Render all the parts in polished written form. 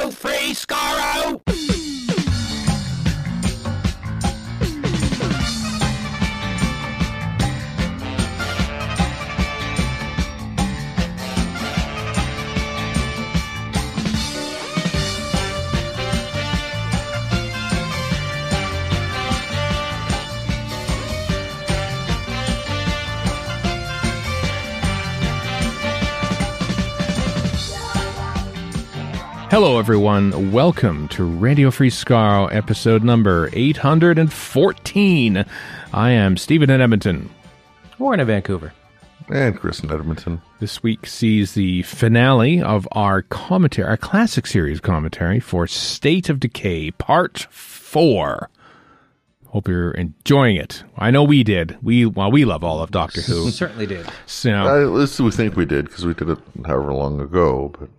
Radio Free Skaro! Hello, everyone. Welcome to Radio Free Skaro, episode number 814. I am Stephen in Edmonton. Warren in Vancouver. And Chris in Edmonton. This week sees the finale of our commentary, our classic series commentary for State of Decay, Part 4. Hope you're enjoying it. I know we did. We love all of Doctor Who. Certainly did. So, At least we think we did, because we did it however long ago. But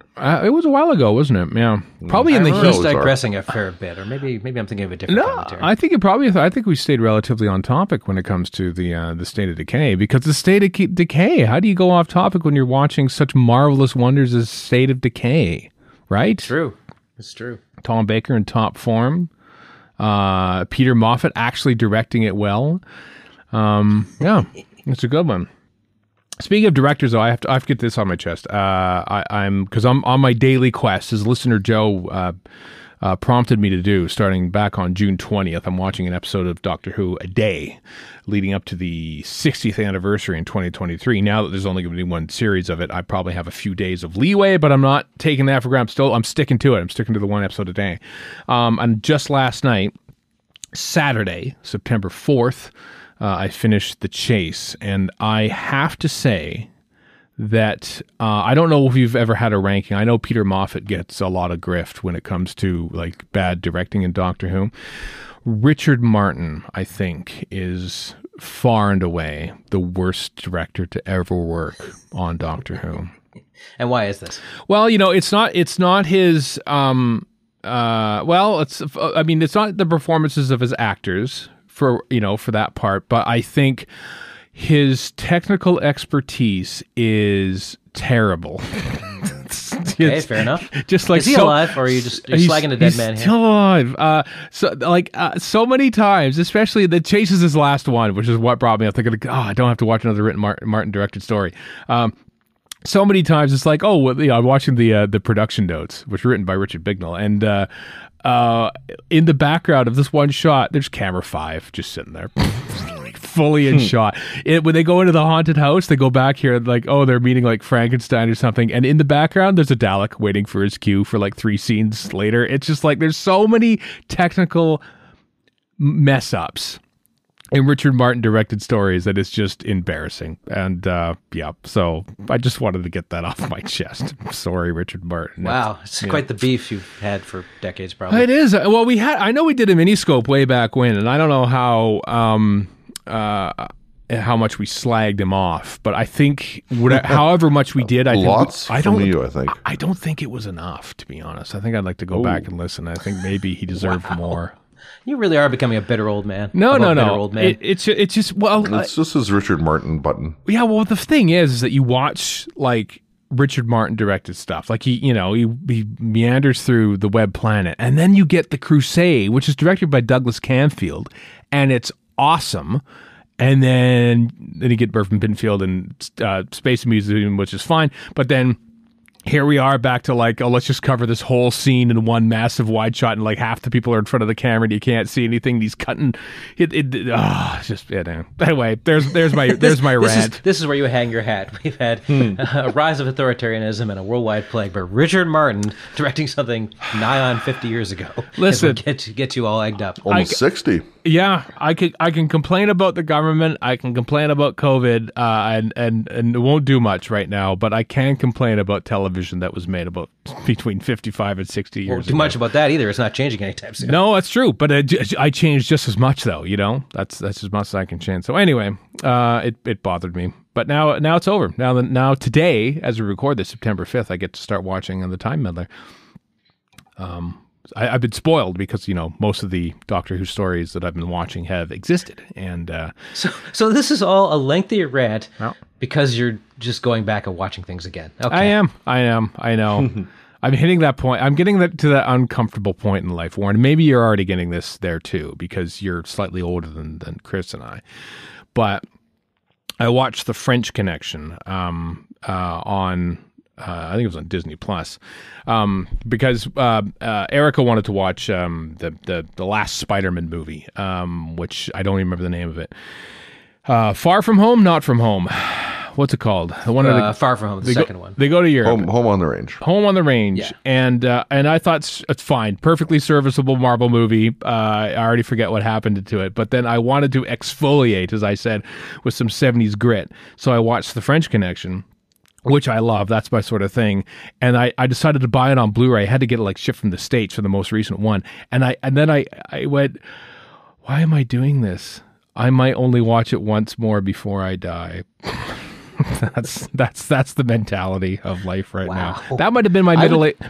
it was a while ago, wasn't it? Yeah, probably in the He's heat. digressing a fair bit, or maybe I'm thinking of a different commentary. I think I think we stayed relatively on topic when it comes to the State of Decay, because the State of Decay. How do you go off topic when you're watching such marvelous wonders as State of Decay? Right? True. It's true. Tom Baker in top form. Peter Moffatt actually directing it well. Yeah, it's a good one. Speaking of directors, though, I have to get this on my chest. I'm on my daily quest, as listener Joe prompted me to do, starting back on June 20th. I'm watching an episode of Doctor Who a day, leading up to the 60th anniversary in 2023. Now that there's only going to be one series of it, I probably have a few days of leeway, but I'm not taking that for granted. I'm sticking to it. I'm sticking to the one episode a day. And just last night, Saturday, September 4th, I finished The Chase, and I have to say that I don't know if you've ever had a ranking. I know Peter Moffatt gets a lot of grift when it comes to like bad directing in Doctor Who. Richard Martin, I think, is far and away the worst director to ever work on Doctor Who. And why is this? Well, it's not his it's not the performances of his actors for that part, but I think his technical expertise is terrible. Okay, fair enough. Just like, is he alive, or are you slagging a dead man here? Still alive. So many times, especially The Chase is his last one, which is what brought me up thinking, I don't have to watch another Martin directed story. So many times it's like, I'm watching the production notes, which were written by Richard Bignell, and in the background of this one shot, there's camera 5 just sitting there, fully in shot. When they go into the haunted house, they go back here like, they're meeting like Frankenstein or something, and in the background there's a Dalek waiting for his cue for like 3 scenes later. It's just like there's so many technical mess ups in Richard Martin directed stories that it's just embarrassing. And so I just wanted to get that off my chest. Sorry, Richard Martin. Wow, it's quite the beef you've had for decades, probably. It is. Well, I know we did a miniscope way back when, and I don't know how much we slagged him off, but I think however much we did, I don't think it was enough, to be honest. I think I'd like to go back and listen. I think maybe he deserved more. You really are becoming a bitter old man. No. Old man. It's just it's just his Richard Martin button. Yeah, well, the thing is that you watch like Richard Martin directed stuff, like he meanders through The Web Planet, and then you get The Crusade, which is directed by Douglas Camfield, and it's awesome. And then you get Burton Pinfield and Space Museum, which is fine, but then here we are back to like, let's just cover this whole scene in one massive wide shot, and like half the people are in front of the camera and you can't see anything. He's cutting Anyway, there's my rant. This is where you hang your hat. We've had a rise of authoritarianism and a worldwide plague, but Richard Martin directing something nigh on 50 years ago. Listen, get you all egged up. Almost 60. Yeah, I can complain about the government. I can complain about COVID, and it won't do much right now. But I can complain about television that was made about between 55 and 60 years ago. Won't do much about that either. It's not changing anytime soon. No, that's true. But I changed just as much, though. That's as much as I can change. So anyway, it bothered me. But now it's over. Now today, as we record this, September 5th, I get to start watching The Time Meddler. I've been spoiled because, most of the Doctor Who stories that I've been watching have existed. And So this is all a lengthy rant because you're just going back and watching things again. Okay. I am. I know. I'm hitting that point. I'm getting to that uncomfortable point in life, Warren. Maybe you're already getting this there too, because you're slightly older than Chris and I. But I watched The French Connection on, I think it was on Disney Plus, because Erica wanted to watch the last Spider-Man movie, which I don't even remember the name of it. Far From Home, Not From Home. What's it called? The one Far From Home, the second one. They go to Europe. Home on the Range. Home on the Range. Yeah. And I thought it's fine. Perfectly serviceable Marvel movie. I already forget what happened to it. But then I wanted to exfoliate, as I said, with some 70s grit. So I watched The French Connection, which I love. That's my sort of thing. And I decided to buy it on Blu-ray. I had to get it shipped from the States for the most recent one. And then I went, why am I doing this? I might only watch it once more before I die. That's the mentality of life right now. That might have been my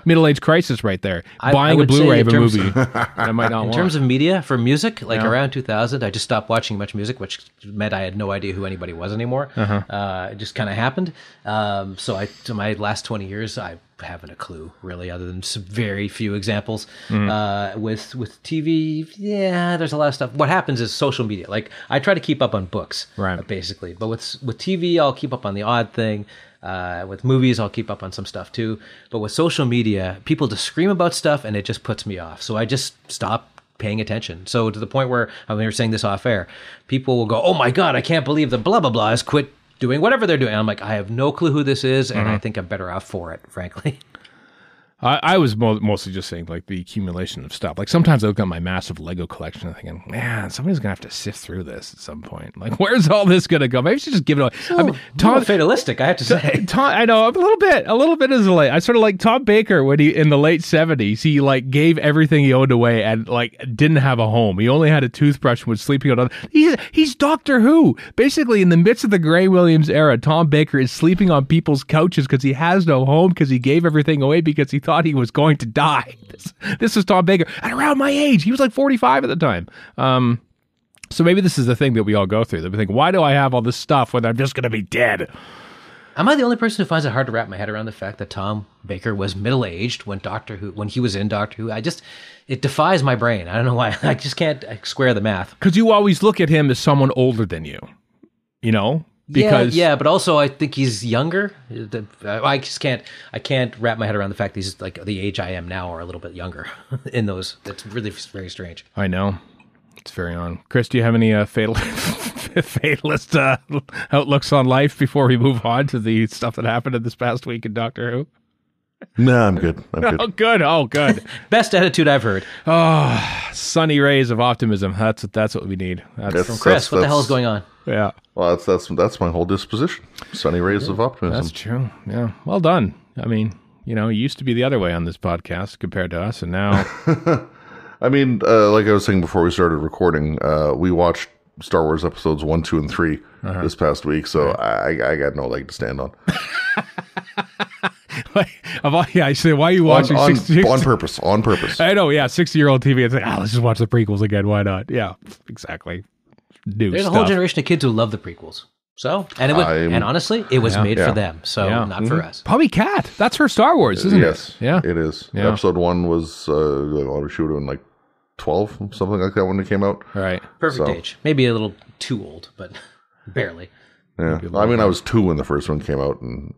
middle-age crisis right there. Buying a Blu-ray of a movie that I might not want. In terms of media, for music, around 2000, I just stopped watching much music, which meant I had no idea who anybody was anymore. It just kind of happened. So my last 20 years, I haven't a clue, really, other than some very few examples. With TV, there's a lot of stuff. What happens is social media. I try to keep up on books, basically. But with TV, I'll keep up on the odd thing. With movies, I'll keep up on some stuff too. But with social media, people just scream about stuff, and it just puts me off. So I just stop paying attention. So to the point where, when we were saying this off air, people will go, "Oh my God, I can't believe the blah blah blah has quit doing whatever they're doing." And I'm like, I have no clue who this is, and I think I'm better off for it, frankly. I was mostly just saying the accumulation of stuff. Sometimes I look at my massive Lego collection and thinking, man, somebody's gonna have to sift through this at some point. Where's all this gonna go? Maybe I should just give it away. I mean, Tom, fatalistic, I have to say. I know a little bit is late. I sort of like Tom Baker when he in the late 70s. He gave everything he owned away and didn't have a home. He only had a toothbrush and was sleeping on. He's Doctor Who. Basically, in the midst of the Gray Williams era, Tom Baker is sleeping on people's couches because he has no home because he gave everything away because he thought he was going to die. This is Tom Baker at around my age. He was 45 at the time. So maybe this is the thing that we all go through. That we think, why do I have all this stuff when I'm just going to be dead? Am I the only person who finds it hard to wrap my head around the fact that Tom Baker was middle-aged when he was in Doctor Who? It defies my brain. I don't know why. I just can't square the math. Because you always look at him as someone older than you. Because but also I think he's younger. I can't wrap my head around the fact that he's the age I am now or a little bit younger in those. It's really very strange. I know. It's very on. Chris, do you have any fatalist outlooks on life before we move on to the stuff that happened in this past week in Doctor Who? No, I'm good. Oh, good. Best attitude I've heard. Oh, sunny rays of optimism. That's what we need. That's from Chris. What the hell is going on? Yeah. Well, that's my whole disposition. Sunny rays of optimism. That's true. Yeah. Well done. I mean, it used to be the other way on this podcast compared to us, and now. I mean, like I was saying before we started recording, we watched Star Wars episodes 1, 2, and 3 this past week, so I got no leg to stand on. I say, why are you watching on purpose? On purpose. I know, yeah, 60-year-old TV. It's let's just watch the prequels again. Why not? Yeah, exactly. There's a whole generation of kids who love the prequels. So, and honestly, it was made for them. So, not for us. Probably Kat. That's her Star Wars, isn't it? Yeah, it is. Yeah. Episode 1 was she would have been 12, something like that when it came out. Right. Perfect age. Maybe a little too old, but barely. Yeah. I mean, I was 2 when the first one came out, and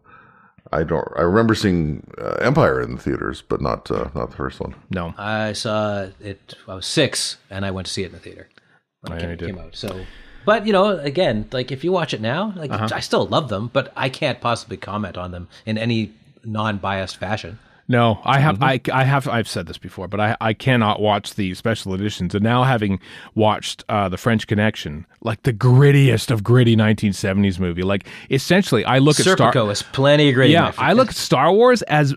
I remember seeing Empire in the theaters, but not the first one. No. I saw it. I was 6, and I went to see it in the theater when it came out. So, but again, if you watch it now, I still love them, but I can't possibly comment on them in any non-biased fashion. No, I have. I've said this before, but I cannot watch the special editions. And now, having watched the French Connection, the grittiest of gritty 1970s movie, essentially, I look at Serpico is plenty of gritty. Yeah, I look at Star Wars as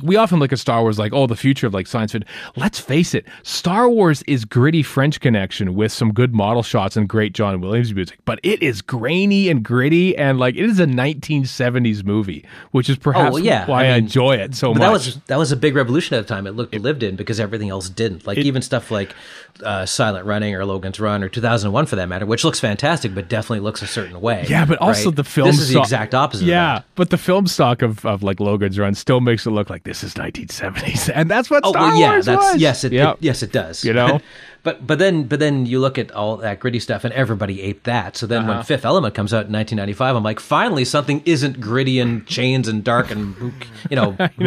we often look at Star Wars the future of science fiction. Let's face it, Star Wars is gritty French Connection with some good model shots and great John Williams music, but it is grainy and gritty, and it is a 1970s movie, which is perhaps why I enjoy it so much. that was a big revolution at the time. It looked lived in because everything else didn't. Like even stuff like Silent Running or Logan's Run or 2001 for that matter, which looks fantastic, but definitely looks a certain way. Yeah, but also the film. This is the exact opposite. Yeah, of that. but the film stock of like Logan's Run still makes it look like this is 1970s, and that's what Star Wars was. Yes, it does. You know. But then you look at all that gritty stuff and everybody aped that. So then when Fifth Element comes out in 1995, I'm like, finally something isn't gritty and chains and dark and who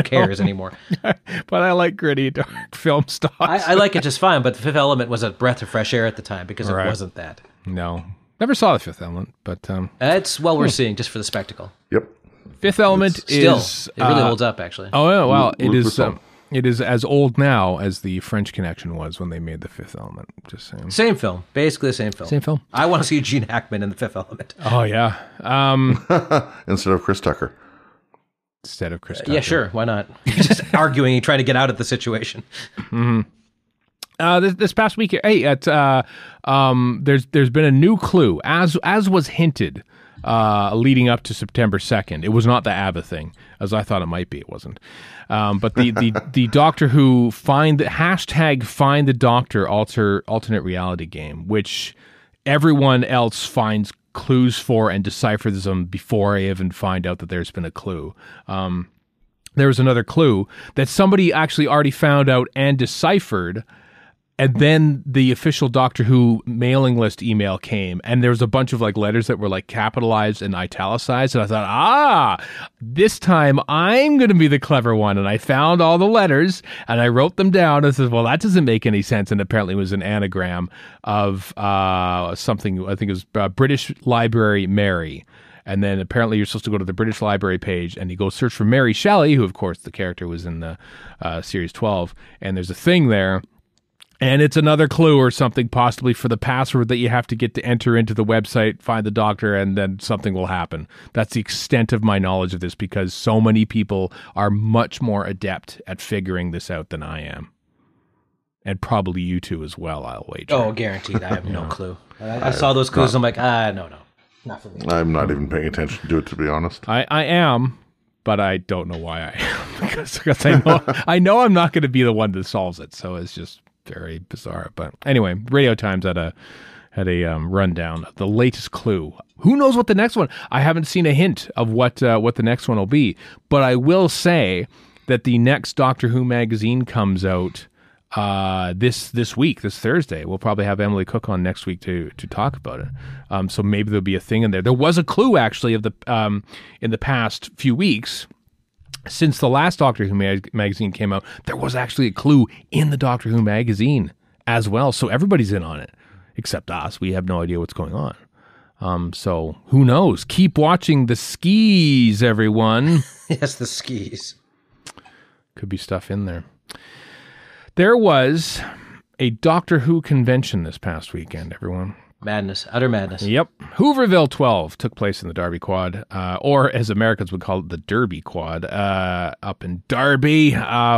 cares anymore. But I like gritty dark film stock. I like it just fine. But the Fifth Element was a breath of fresh air at the time because it wasn't that. No, never saw the Fifth Element, but it's well worth seeing just for the spectacle. Yep. Fifth Element Still, is it really holds up actually. Oh yeah, well it is. It is as old now as the French Connection was when they made the Fifth Element. Just saying. Same film, basically the same film. Same film. I want to see Gene Hackman in the Fifth Element. Oh yeah. Instead of Chris Tucker. Instead of Chris Tucker. Yeah, sure. Why not? Just arguing and trying to get out of the situation. This past week, hey, there's been a new clue, as was hinted, leading up to September 2nd. It was not the ABBA thing, as I thought it might be. It wasn't. But the Doctor Who find the Doctor alternate reality game, which everyone else finds clues for and deciphers them before I even find out that there's been a clue. There was another clue that somebody actually already found out and deciphered. And then the official Doctor Who mailing list email came, and there was a bunch of like letters that were like capitalized and italicized. And I thought, this time I'm going to be the clever one. And I found all the letters and I wrote them down. And said, well, that doesn't make any sense. And apparently it was an anagram of something. I think it was British Library Mary. And then apparently you're supposed to go to the British Library page and you go search for Mary Shelley, who of course the character was in the series 12. And there's a thing there. And it's another clue or something, possibly for the password that you have to get to enter into the website, find the Doctor, and then something will happen. That's the extent of my knowledge of this, because so many people are much more adept at figuring this out than I am. And probably you two as well, I'll wager. Oh, guaranteed. I have no clue. I saw those clues, I'm like, no. Not for me. I'm not even paying attention to it, to be honest. I am, but I don't know why I am. because I know I'm not going to be the one that solves it, so it's just very bizarre. But anyway, Radio Times had a rundown of the latest clue. Who knows what the next one? I haven't seen a hint of what the next one will be. But I will say that the next Doctor Who magazine comes out this week, this Thursday. We'll probably have Emily Cook on next week to talk about it. So maybe there'll be a thing in there. There was a clue actually of the in the past few weeks. Since the last Doctor Who magazine came out, there was actually a clue in the Doctor Who magazine as well. So everybody's in on it, except us. We have no idea what's going on. So who knows? Keep watching the skis, everyone. Yes, the skis. Could be stuff in there. There was a Doctor Who convention this past weekend, everyone. Madness, utter madness. Yep. Whooverville 12 took place in the Derby Quad, or as Americans would call it, the Derby Quad, up in Derby,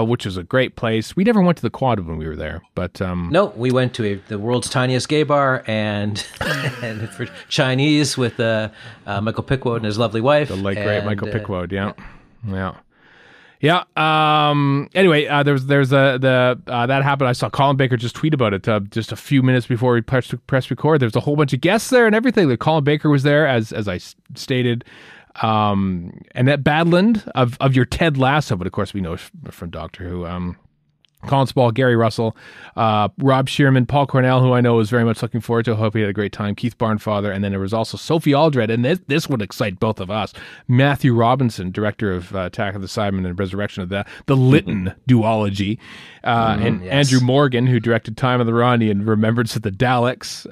which is a great place. We never went to the Quad when we were there, but... No, we went to the world's tiniest gay bar, and for Chinese with Michael Pickwoad and his lovely wife. The late, great Michael Pickwoad, yeah. Yeah. Anyway, there's that happened. I saw Colin Baker just tweet about it just a few minutes before we press record. There's a whole bunch of guests there and everything. Colin Baker was there, as I stated. Annette Badland of your Ted Lasso, but of course we know from Doctor Who. Colin Spall, Gary Russell, Rob Shearman, Paul Cornell, who I know was very much looking forward to. I hope he had a great time. Keith Barnfather, and then there was also Sophie Aldred, and this would excite both of us. Matthew Robinson, director of Attack of the Cybermen and Resurrection of the Lytton duology, and yes. Andrew Morgan, who directed Time of the Ronnie and Remembrance of the Daleks.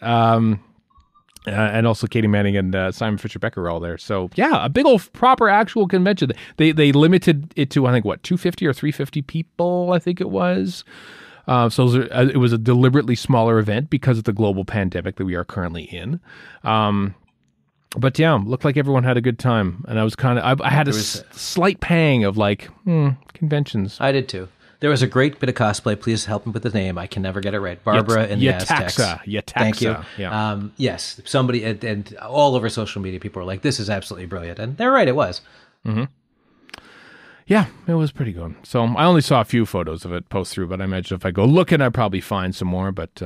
And also Katie Manning and Simon Fisher Becker are all there. So yeah, a big old proper actual convention. They limited it to, I think, 250 or 350 people, I think it was. So it was a deliberately smaller event because of the global pandemic that we are currently in. But yeah, looked like everyone had a good time. And I was I had a slight pang of conventions. I did too. There was a great bit of cosplay. Please help me with the name. I can never get it right. Barbara and the Aztecs. Yetaxa. Thank you. Yeah. Yes, somebody and all over social media, people were like, "This is absolutely brilliant," and they're right. It was. Mm-hmm. Yeah, it was pretty good. So I only saw a few photos of it post through, but I imagine if I go looking, I'd probably find some more. But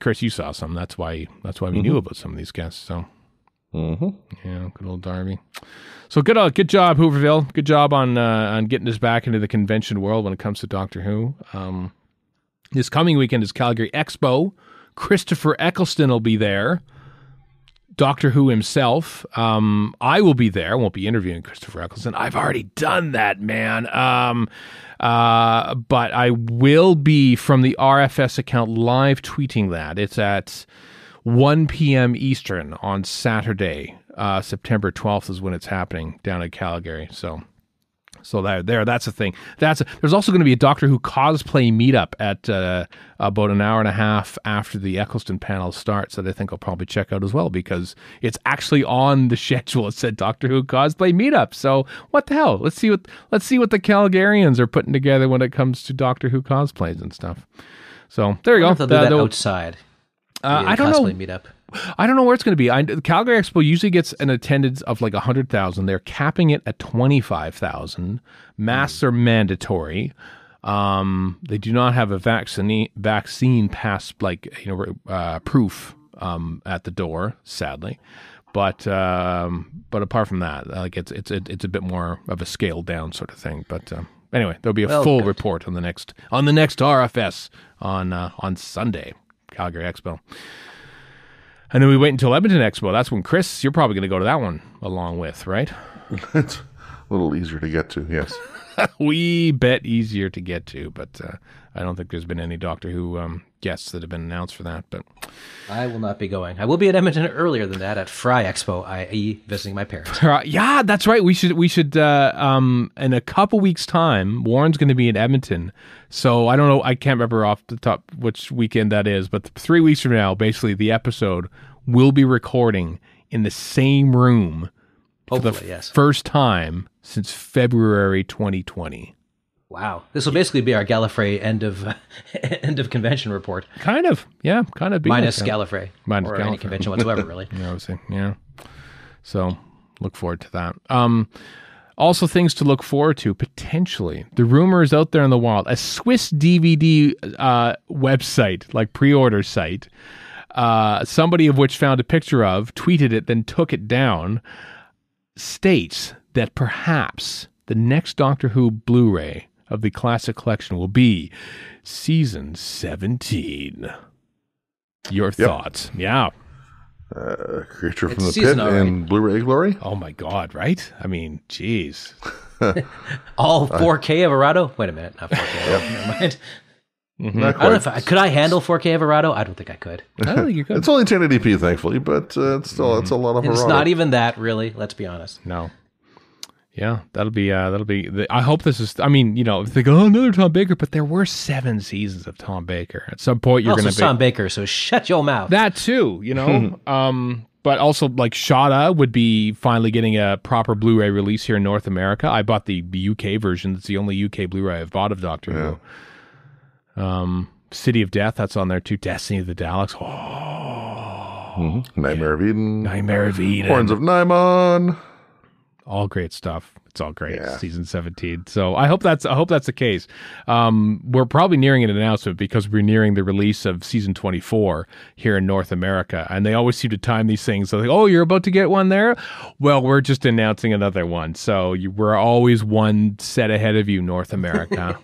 Chris, you saw some. That's why we knew about some of these guests. So yeah, good old Darby. So good job, Whooverville. Good job on getting us back into the convention world when it comes to Doctor Who. This coming weekend is Calgary Expo. Christopher Eccleston will be there. Doctor Who himself. I will be there. I won't be interviewing Christopher Eccleston. I've already done that, man. But I will be from the RFS account live tweeting that. It's at 1 p.m. Eastern on Saturday. September 12th is when it's happening down in Calgary. So that's a thing. There's also going to be a Doctor Who cosplay meetup at about an hour and a half after the Eccleston panel starts that I think I'll probably check out as well because it's actually on the schedule. It said Doctor Who cosplay meetup. So what the hell? Let's see what the Calgarians are putting together when it comes to Doctor Who cosplays and stuff. So there you go. They'll do that outside. I don't know. Meetup. I don't know where it's going to be. The Calgary Expo usually gets an attendance of like 100,000. They're capping it at 25,000. Masks are mandatory. They do not have a vaccine pass, proof at the door, sadly. But apart from that, like it's a bit more of a scaled down sort of thing. But anyway, there'll be a full report on the next RFS on Sunday, Calgary Expo. And then we wait until Edmonton Expo. That's when, Chris, you're probably going to go to that one along with, right? It's a little easier to get to, yes. We bet easier to get to, but I don't think there's been any Doctor Who guests that have been announced for that. But I will not be going. I will be at Edmonton earlier than that at Fry Expo, i.e. visiting my parents. Yeah, that's right. We should in a couple weeks' time, Warren's going to be in Edmonton. So I don't know. I can't remember off the top which weekend that is, but 3 weeks from now, basically the episode will be recording in the same room for the first time since February 2020. Wow. This will basically be our Gallifrey end of convention report. Kind of. Yeah, kind of. Minus Gallifrey. Minus Gallifrey. Any convention whatsoever, really. Yeah, obviously. Yeah. So look forward to that. Also things to look forward to, potentially. The rumor is out there in the wild. A Swiss DVD website, like pre-order site, somebody of which found a picture of, tweeted it, then took it down, states that perhaps the next Doctor Who Blu-ray of the Classic Collection will be Season 17. Your thoughts? Yeah. Creature from the Pit and Blu-ray Glory? Oh my God, right? I mean, geez. All 4K Everado? Wait a minute, not 4K. Never mind. Mm-hmm. I don't know could I handle 4K Everado? I don't think I could. I don't think you could. It's only 1080p, thankfully, but it's still it's a lot of. It's not even that, really. Let's be honest. No. Yeah, that'll be. I hope this is. I mean, if they go, another Tom Baker, but there were 7 seasons of Tom Baker. At some point, you're going to be Tom Baker. So shut your mouth. That too, But also, like Shada would be finally getting a proper Blu-ray release here in North America. I bought the UK version. It's the only UK Blu-ray I've bought of Doctor Who. City of Death, that's on there too. Destiny of the Daleks. Nightmare of Eden. Nightmare of Eden. Horns of Nimon. All great stuff. It's all great. Yeah. Season 17. So I hope that's the case. We're probably nearing an announcement because we're nearing the release of season 24 here in North America, and they always seem to time these things. So like, oh, you're about to get one there. Well, we're just announcing another one. So we're always one set ahead of you, North America.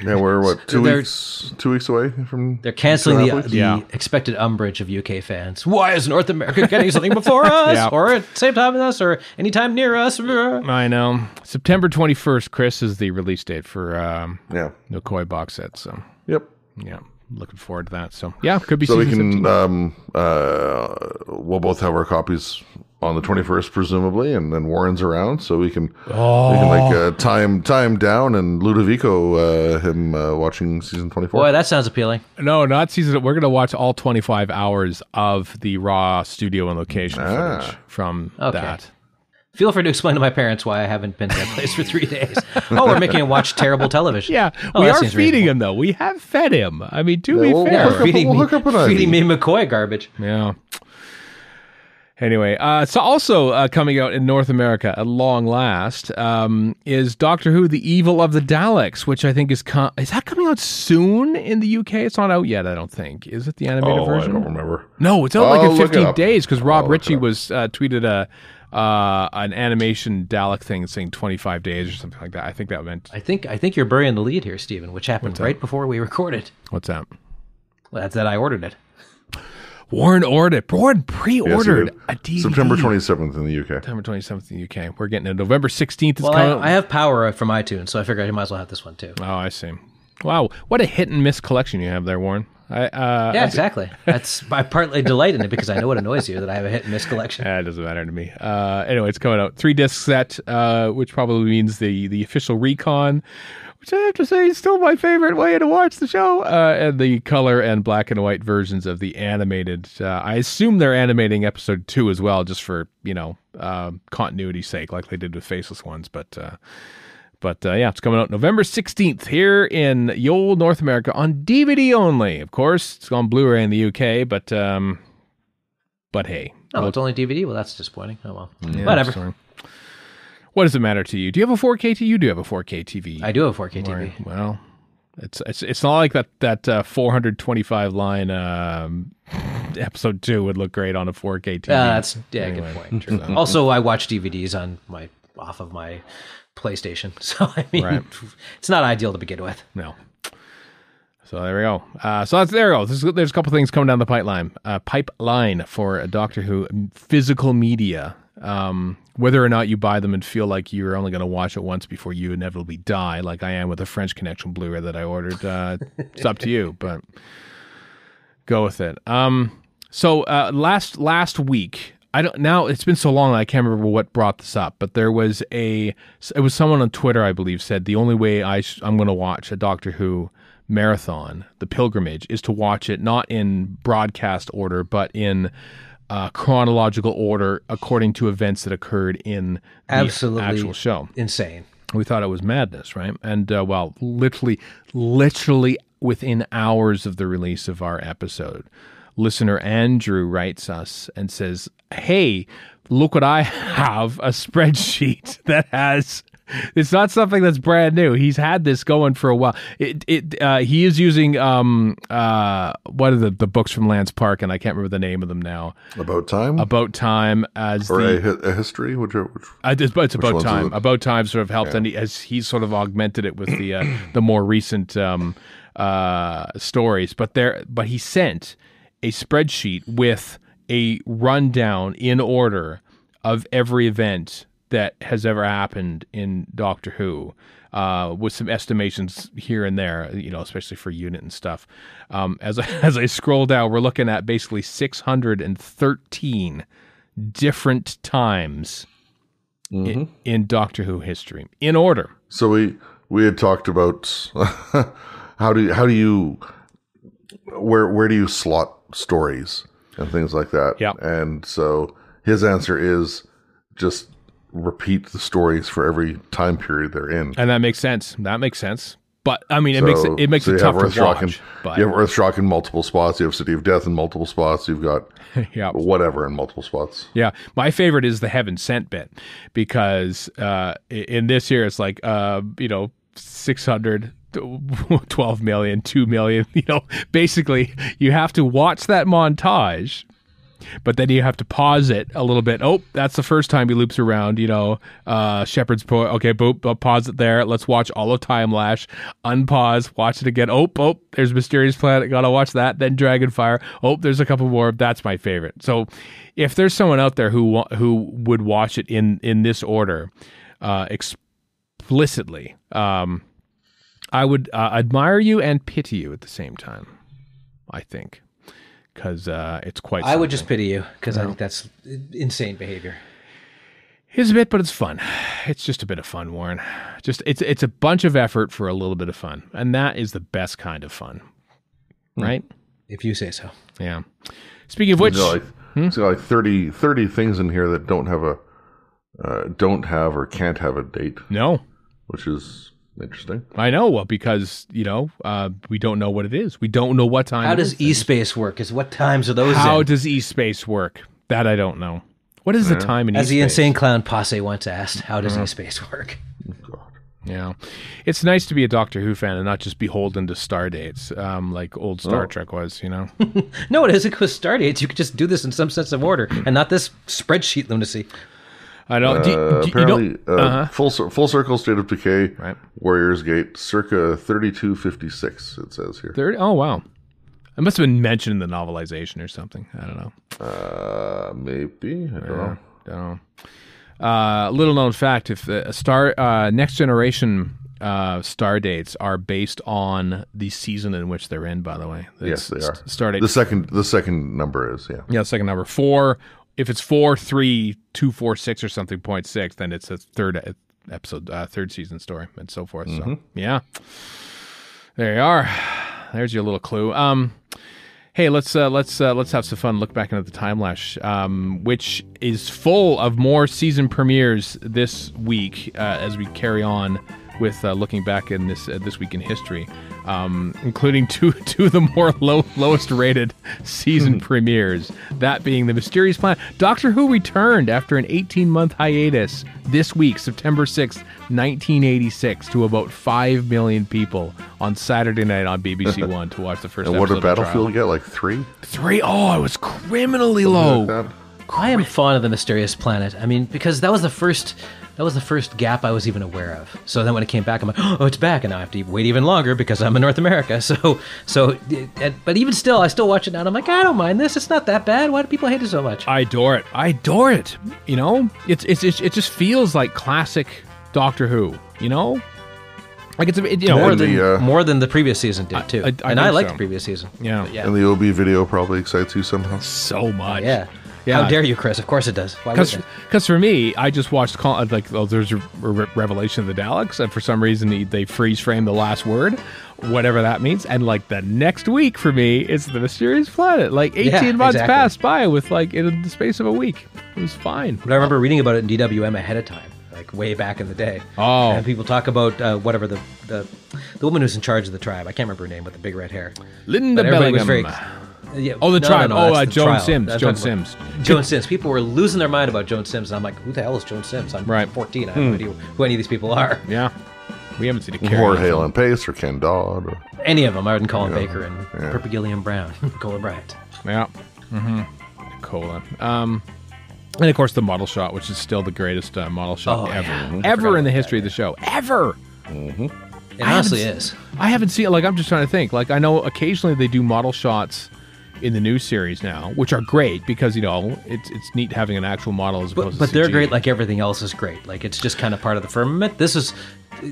Yeah, we're 2 weeks? 2 weeks away from. They're canceling the expected umbrage of UK fans. Why is North America getting something before us, or at the same time as us, or anytime near us? I know. September 21st, Chris, is the release date for the Koi box set. So yep, yeah, looking forward to that. So yeah, could be. So we can we'll both have our copies on the 21st, presumably, and then Warren's around, so we can time down and Ludovico him watching season 24. Boy, that sounds appealing. No, not season. We're going to watch all 25 hours of the raw studio and location footage from that. Feel free to explain to my parents why I haven't been to that place for 3 days. Oh, we're making him watch terrible television. Yeah, we are feeding him, though. We have fed him. I mean, to be fair. Feeding me McCoy garbage. Yeah. Anyway, so also coming out in North America at long last is Doctor Who: The Evil of the Daleks, which I think is that coming out soon in the UK? It's not out yet, I don't think. Is it the animated version? I don't remember. No, it's out like in Look it 15 up. days because Rob Look Ritchie it up. was tweeted an animation Dalek thing saying 25 days or something like that. I think that meant... I think you're burying the lead here, Stephen, which happened right before we recorded. What's that? Well, that's that I ordered it. Warren pre-ordered a DVD. September 27th in the UK. September 27th in the UK. We're getting it. November 16th is Well, coming. I have Power from iTunes, so I figured I might as well have this one too. Oh, I see. Wow, what a hit and miss collection you have there, Warren. Yeah, exactly. I partly delight in it because I know it annoys you that I have a hit and miss collection. It doesn't matter to me. Anyway, it's coming out 3-disc set, which probably means the official recon, which I have to say is still my favorite way to watch the show. And the color and black and white versions of the animated. I assume they're animating episode 2 as well, just for continuity's sake, like they did with Faceless Ones. But yeah, it's coming out November 16th here in Yole, North America on DVD only. Of course, it's on Blu-ray in the UK, but hey. Oh, it's only DVD? Well, that's disappointing. Oh, well. Yeah, Whatever. sorry. What does it matter to you? Do you have a 4K TV? You do have a 4K TV. I do have 4K TV. Right. Well, it's not like that 425 line episode 2 would look great on a 4K TV. That's Anyway. good point. True. Also, I watch DVDs off of my PlayStation, so I mean, Right. it's not ideal to begin with. No. So there we go. There we go. There's a couple things coming down the pipeline for Doctor Who physical media. Whether or not you buy them and feel like you're only going to watch it once before you inevitably die, like I am with the French Connection Blu-ray that I ordered, it's up to you, but go with it. So last week, now it's been so long I can't remember what brought this up, but it was someone on Twitter, I believe, said the only way I'm going to watch a Doctor Who marathon, the pilgrimage, is to watch it not in broadcast order, but in chronological order according to events that occurred in the actual show. Insane. We thought it was madness, right? And literally within hours of the release of our episode, listener Andrew writes us and says, "Hey, look what I have, a spreadsheet that has..." It's not something that's brand new. He's had this going for a while. He is using one of the books from Lance Park, and I can't remember the name of them now. About Time? About Time as or a history? it's About Time. About Time sort of helped, and he's sort of augmented it with the more recent stories. But he sent a spreadsheet with a rundown in order of every event that has ever happened in Doctor Who, with some estimations here and there, especially for unit and stuff. As I scroll down, we're looking at basically 613 different times in Doctor Who history, in order. So we had talked about how do you where do you slot stories and things like that. Yeah. And so his answer is just repeat the stories for every time period they're in. And that makes sense. But I mean, it makes it tough to watch. But you have Earthshock in multiple spots. You have City of Death in multiple spots. You've got whatever in multiple spots. Yeah, my favorite is the Heaven Sent bit, because in this year it's like 600. 12 million, 2 million, basically you have to watch that montage, but then you have to pause it a little bit. Oh, that's the first time he loops around, Shepherd's Poi. Okay, boop, pause it there. Let's watch all of Time Lash. Unpause, watch it again. Oh, there's Mysterious Planet. Gotta watch that. Then Dragonfire. Oh, there's a couple more. That's my favorite. So if there's someone out there who would watch it in this order, explicitly, I would admire you and pity you at the same time, I think, because it's quite something. I would just pity you, because I think that's insane behavior. It's a bit, but it's fun. It's just a bit of fun, Warren. It's a bunch of effort for a little bit of fun, and that is the best kind of fun, right? If you say so. Yeah. Speaking of which... There's like 30 things in here that don't have or can't have a date. No. Which is... interesting. I know. Well, because, we don't know what it is. We don't know what time. How does eSpace work? What times are those How in? does eSpace work? That I don't know. What is the time in As the E-Space? insane clown Posse once asked, how does E-Space work? Yeah. It's nice to be a Doctor Who fan and not just beholden to star dates, like old Star Trek was, you know? No, it isn't because Stardates. You could just do this in some sense of order and not this spreadsheet lunacy. I don't. Apparently, full circle, State of Decay, Right. Warriors Gate, circa 3256. It says here. Oh, wow. It must have been mentioned in the novelization or something. I don't know. Maybe I don't know. Little known fact: if next generation star dates are based on the season in which they're in. By the way, Yes, they are. Star date. The second number is Yeah, second number 4. If it's 4, 3, 2, 4, 6 or something, 0.6, then it's a third episode, third season story, and so forth. So yeah, there you are. There's your little clue. Hey, let's have some fun. Look back into the time lash, which is full of more season premieres this week as we carry on with looking back in this week in history, including two of the more lowest rated season premieres. That being The Mysterious Planet. Doctor Who returned after an 18-month hiatus this week, September 6th, 1986, to about 5 million people on Saturday night on BBC One to watch the first And episode. what did of the Battlefield get? Like 3? 3? Oh, it was criminally low. Like that? I am fond of The Mysterious Planet. I mean, because that was the first gap I was even aware of. So then when it came back, I'm like, oh, it's back, and now I have to wait even longer because I'm in North America. But even still, I still watch it now, and I'm like, I don't mind this. It's not that bad. Why do people hate it so much? I adore it. You know, it just feels like classic Doctor Who. You know, like it's more than the previous season did too. I liked the previous season. Yeah. But yeah. And the OB video probably excites you somehow. So much. Yeah. Yeah. How dare you, Chris? Of course it does. Why wouldn't it? Because for me, I just watched there's a revelation of the Daleks, and for some reason they freeze frame the last word, whatever that means, and like the next week for me, it's The Mysterious Planet. Like 18 months passed by with like in the space of a week. It was fine. But I remember reading about it in DWM ahead of time, like way back in the day. Oh. And people talk about whatever the woman who's in charge of the tribe. I can't remember her name with the big red hair. Linda But everybody Bellingham. was Yeah, Oh, the tribe. that's the Joan trial. Sims. That's Joan what I'm talking Sims. about. Joan Sims. People were losing their mind about Joan Sims. And I'm like, who the hell is Joan Sims? I'm Right. 14. I have no idea who any of these people are. Yeah. We haven't seen a character. Or Hale and Pace or Ken Dodd. Or, Any of them, other than Colin Baker and Purple Gilliam Brown, Cola Bryant. Yeah. Cola. And of course the model shot, which is still the greatest model shot ever in the history of the show. Ever. It honestly is. I haven't seen it. Like, I'm just trying to think. Like, I know occasionally they do model shots in the new series now, which are great because, you know, it's neat having an actual model as opposed to But they're CG. great like everything else is great. Like, it's just kind of part of the firmament. This is,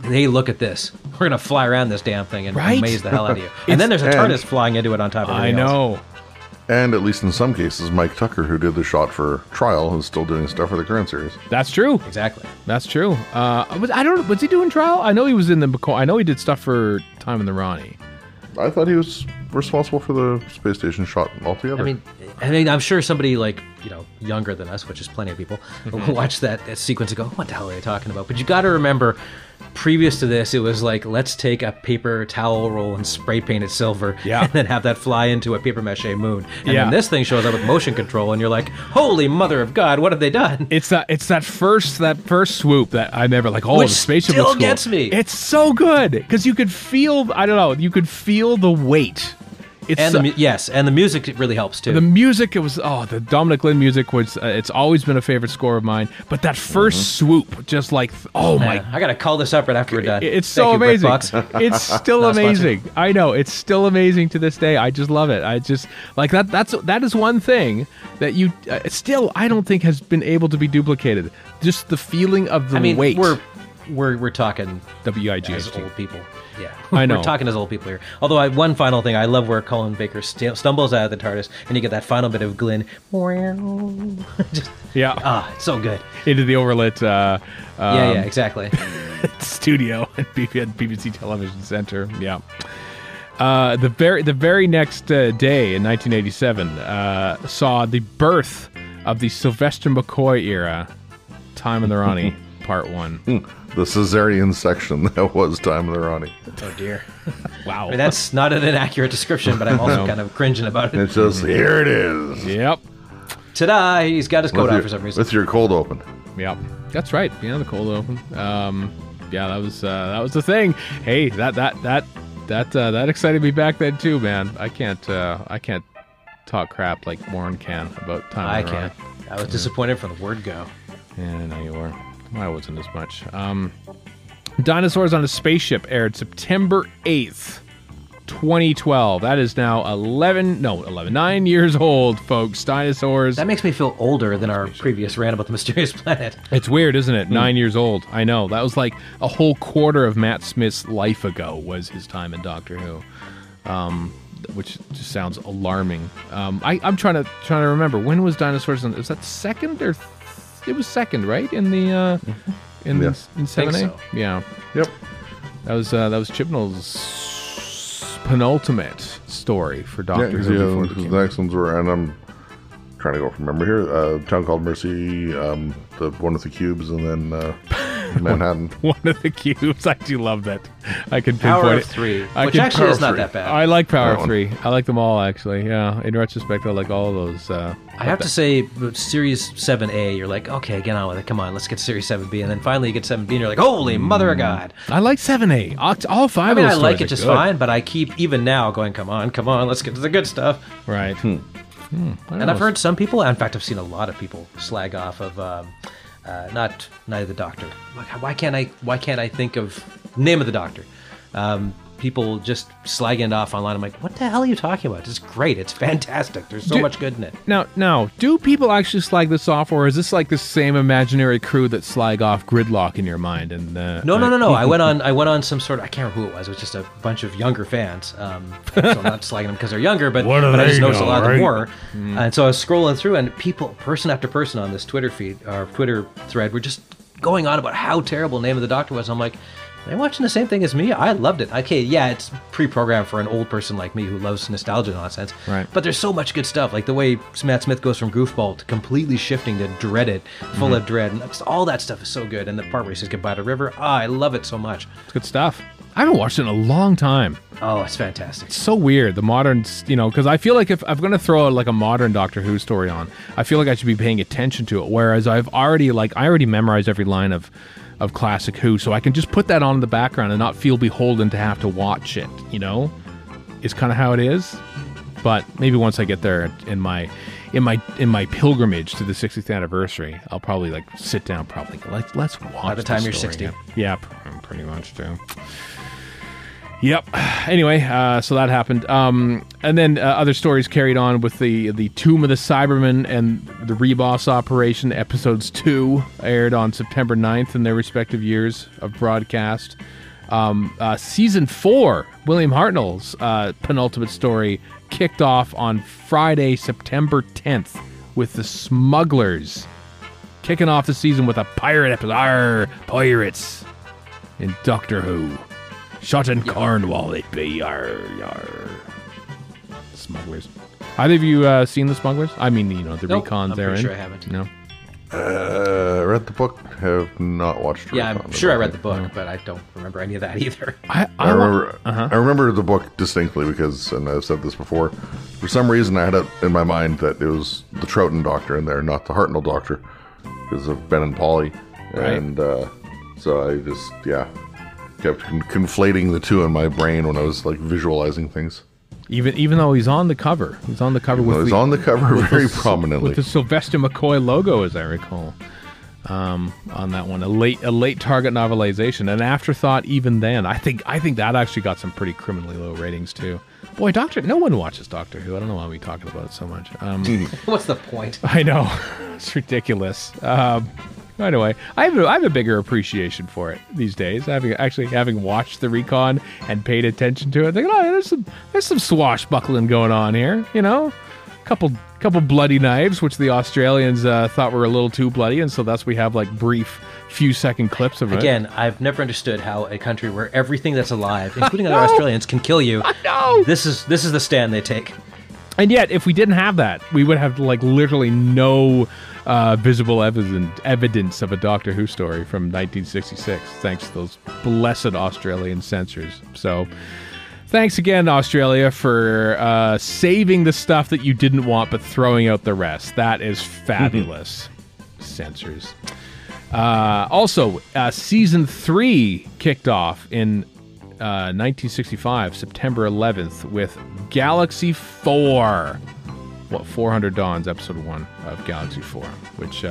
hey, look at this. We're going to fly around this damn thing and Right? amaze the hell out of you. And then there's a TARDIS flying into it on top of I everything else. know. and at least in some cases, Mike Tucker, who did the shot for Trial, is still doing stuff for the current series. That's true. Exactly. That's true. Was he doing Trial? I know he was in the. I know he did stuff for Time in the Ronnie. I thought he was responsible for the space station shot altogether. I mean, I'm sure somebody like, you know, younger than us, which is plenty of people, will watch that sequence and go, what the hell are they talking about? But you got to remember, previous to this, it was like, let's take a paper towel roll and spray paint it silver, and then have that fly into a paper mache moon. And then this thing shows up with motion control, and you're like, holy mother of God, what have they done? It's that first swoop that I never like. Oh, Which the spaceship still looks cool. gets me. It's so good because you could feel. I don't know. You could feel the weight. And the music really helps too. The music, it was the Dominic Lynn music was. It's always been a favorite score of mine. But that first swoop, just like my. I gotta call this up right after we're done. It's so Thank you, amazing. BritBox. It's still amazing. I know it's still amazing to this day. I just love it. I just like that. That is one thing that you still I don't think has been able to be duplicated. Just the feeling of the weight. We're talking WIGHT. as old people. Yeah, I know. We're talking as old people here. Although one final thing, I love where Colin Baker stumbles out of the TARDIS, and you get that final bit of Glyn. Just, it's so good. Into the overlit. Yeah, exactly. Studio at BBC Television Center. Yeah. The very next day in 1987 saw the birth of the Sylvester McCoy era, Time in the Ronnie, Part 1. The cesarean section that was Time of the Ronnie. Oh dear. Wow. I mean, that's not an inaccurate description, but I'm also kind of cringing about it. It's just, here it is. Yep. ta-da! He's got his coat on for some reason. With your cold open. Yep, that's right. Yeah, the cold open. Yeah, that was the thing. Hey, that excited me back then too, man. I can't talk crap like Warren can about time. I can't. I was disappointed from the word go. Yeah, I know you were. I wasn't as much. Dinosaurs on a Spaceship aired September 8th, 2012. That is now 9 years old, folks. Dinosaurs. That makes me feel older than our previous rant about the Mysterious Planet. It's weird, isn't it? 9 years old. I know. That was like a whole quarter of Matt Smith's life ago was his time in Doctor Who. Which just sounds alarming. I'm trying to remember, when was Dinosaurs on? Was that second or it was second, right? In the in 7A? So. Yeah. Yep. That was Chibnall's penultimate story for Doctor Who. The next ones were, and I'm trying to go from memory here. Town Called Mercy, the one with the cubes, and then Manhattan. One of the cubes. I do love that. I can Power pinpoint of Three, which actually is not that bad. I like Power of Three. I like them all, actually. Yeah. In retrospect, I like all of those. I have to say, Series 7A, you're like, okay, get on with it. Come on, let's get Series 7B. And then finally you get 7B, and you're like, holy mother of God. I like 7A. All five of those I stories like it are just good. fine, but I keep, even now, going, come on, let's get to the good stuff. Right. And I've heard some people, in fact, I've seen a lot of people slag off of not Night of the Doctor. Why can't I think of name of the Doctor? People just slagging it off online. I'm like, what the hell are you talking about? It's great. It's fantastic. There's so much good in it. Now, do people actually slag this off, or is this like the same imaginary crew that slag off Gridlock in your mind? And No. I went on some sort of, I can't remember who it was. It was just a bunch of younger fans. So I'm not slagging them because they're younger, but I just noticed a lot of them were. And so I was scrolling through, and people, person after person on this Twitter feed or Twitter thread, were just going on about how terrible Name of the Doctor was. I'm like, are they watching the same thing as me? I loved it. Okay, yeah, it's pre-programmed for an old person like me who loves nostalgia nonsense. Right. But there's so much good stuff, like the way Matt Smith goes from goofball to completely shifting to dreaded, full of dread, and all that stuff is so good. And the part where he says goodbye to River, I love it so much. It's good stuff. I haven't watched it in a long time. Oh, it's fantastic. It's so weird, the modern, because I feel like if I'm going to throw like a modern Doctor Who story on, I feel like I should be paying attention to it, whereas I already memorized every line of Classic Who, so I can just put that on in the background and not feel beholden to have to watch it, is kind of how it is. But maybe once I get there in my pilgrimage to the 60th anniversary, I'll probably like sit down, let's watch. By the time you're 60. Again. Yeah, pretty much too. Yep. Anyway, so that happened. And then other stories carried on with the Tomb of the Cybermen and the Reboss Operation. Episodes 2 aired on September 9th in their respective years of broadcast. Season 4, William Hartnell's penultimate story, kicked off on Friday, September 10th with the Smugglers. Kicking off the season with a pirate episode. Arr, pirates in Doctor Who. Shot in Cornwall, it be. Yar, yar. Smugglers. Either of you seen The Smugglers? I mean, the recons they're in. I'm pretty sure I haven't. No? Read the book, have not watched Yeah, Recon. I'm sure I read the book, but I don't remember any of that either. I remember the book distinctly because, and I've said this before, for some reason I had it in my mind that it was the Troughton Doctor in there, not the Hartnell Doctor, because of Ben and Polly. Right. And so I just, kept conflating the two in my brain when I was like visualizing things. Even though he's on the cover. He's on the cover very prominently. With the Sylvester McCoy logo, as I recall. On that one. A late Target novelization. An afterthought even then. I think that actually got some pretty criminally low ratings too. Boy, no one watches Doctor Who. I don't know why we're talking about it so much. What's the point? I know. It's ridiculous. Anyway, I have a bigger appreciation for it these days. Having watched the recon and paid attention to it, thinking, there's some swashbuckling going on here. Couple bloody knives, which the Australians thought were a little too bloody, and so thus we have like brief few second clips of it. Again, I've never understood how a country where everything that's alive, including other Australians, can kill you. I know. This is the stand they take. And yet, if we didn't have that, we would have like literally no visible evidence of a Doctor Who story from 1966, thanks to those blessed Australian censors. So Thanks again, Australia, for saving the stuff that you didn't want but throwing out the rest. That is fabulous. Censors. Also, season 3 kicked off in 1965, September 11th, with Galaxy 4. 400 Dawns, episode 1 of Galaxy 4, which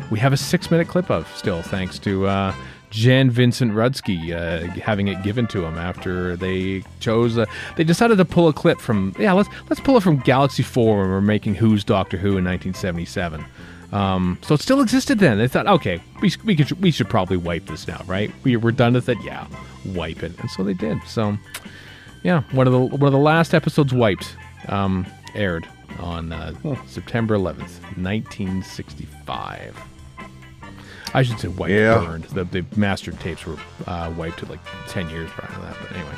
we have a 6-minute clip of still, thanks to Jan Vincent Rudsky having it given to him after they chose. They decided to pull a clip from. Let's pull it from Galaxy 4 when we're making Who's Doctor Who in 1977. So it still existed then. They thought, okay, we should probably wipe this now, right? We're done with it. Yeah, wipe it, and so they did. So yeah, one of the last episodes wiped aired on September 11th, 1965. I should say wiped, burned. The mastered tapes were wiped at like 10 years prior to that, but anyway.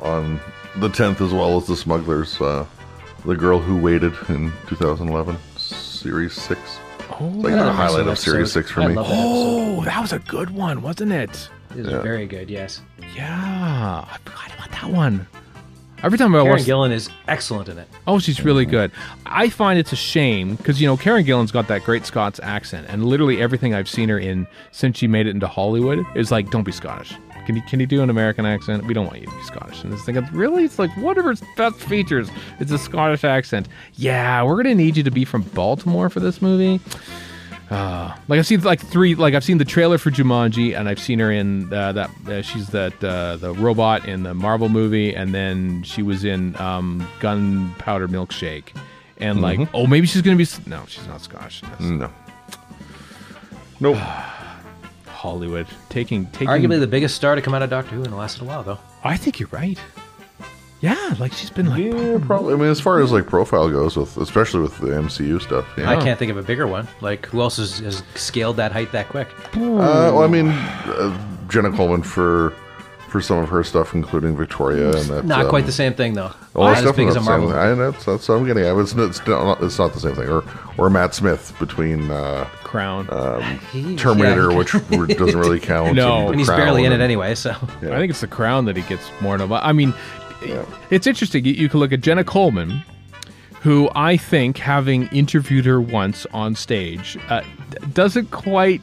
On the 10th, as well as The Smugglers, The Girl Who Waited in 2011, Series 6. Oh, like a highlight of Series 6 for me. That was a good one, wasn't it? It was very good, yes. Yeah, I forgot about that one. Every time I watch, Karen Gillan is excellent in it. Oh, she's really good. I find it's a shame because Karen Gillan's got that great Scots accent, and literally everything I've seen her in since she made it into Hollywood is like, don't be Scottish. Can you do an American accent? We don't want you to be Scottish. And this thing, really, it's like what are her best features? It's a Scottish accent. Yeah, we're gonna need you to be from Baltimore for this movie. I've seen I've seen the trailer for Jumanji, and I've seen her in she's the robot in the Marvel movie, and then she was in Gunpowder Milkshake, and maybe she's gonna be. No, she's not Scottish. No. Nope. Hollywood taking arguably the biggest star to come out of Doctor Who in the last little while, though. I think you're right. Yeah, she's been probably. I mean, as far as profile goes, especially with the MCU stuff. Yeah. I can't think of a bigger one. Who else has scaled that height that quick? Well, I mean, Jenna Coleman for some of her stuff, including Victoria, and that's not quite the same thing though. Well, not as big as a Marvel. That's what I'm getting at. It's not the same thing. Or Matt Smith between Crown, Terminator, which doesn't really count. No, and he's barely in it anyway. So I think it's the Crown that he gets more of. I mean. Yeah. It's interesting. You can look at Jenna Coleman, who I think, having interviewed her once on stage, doesn't quite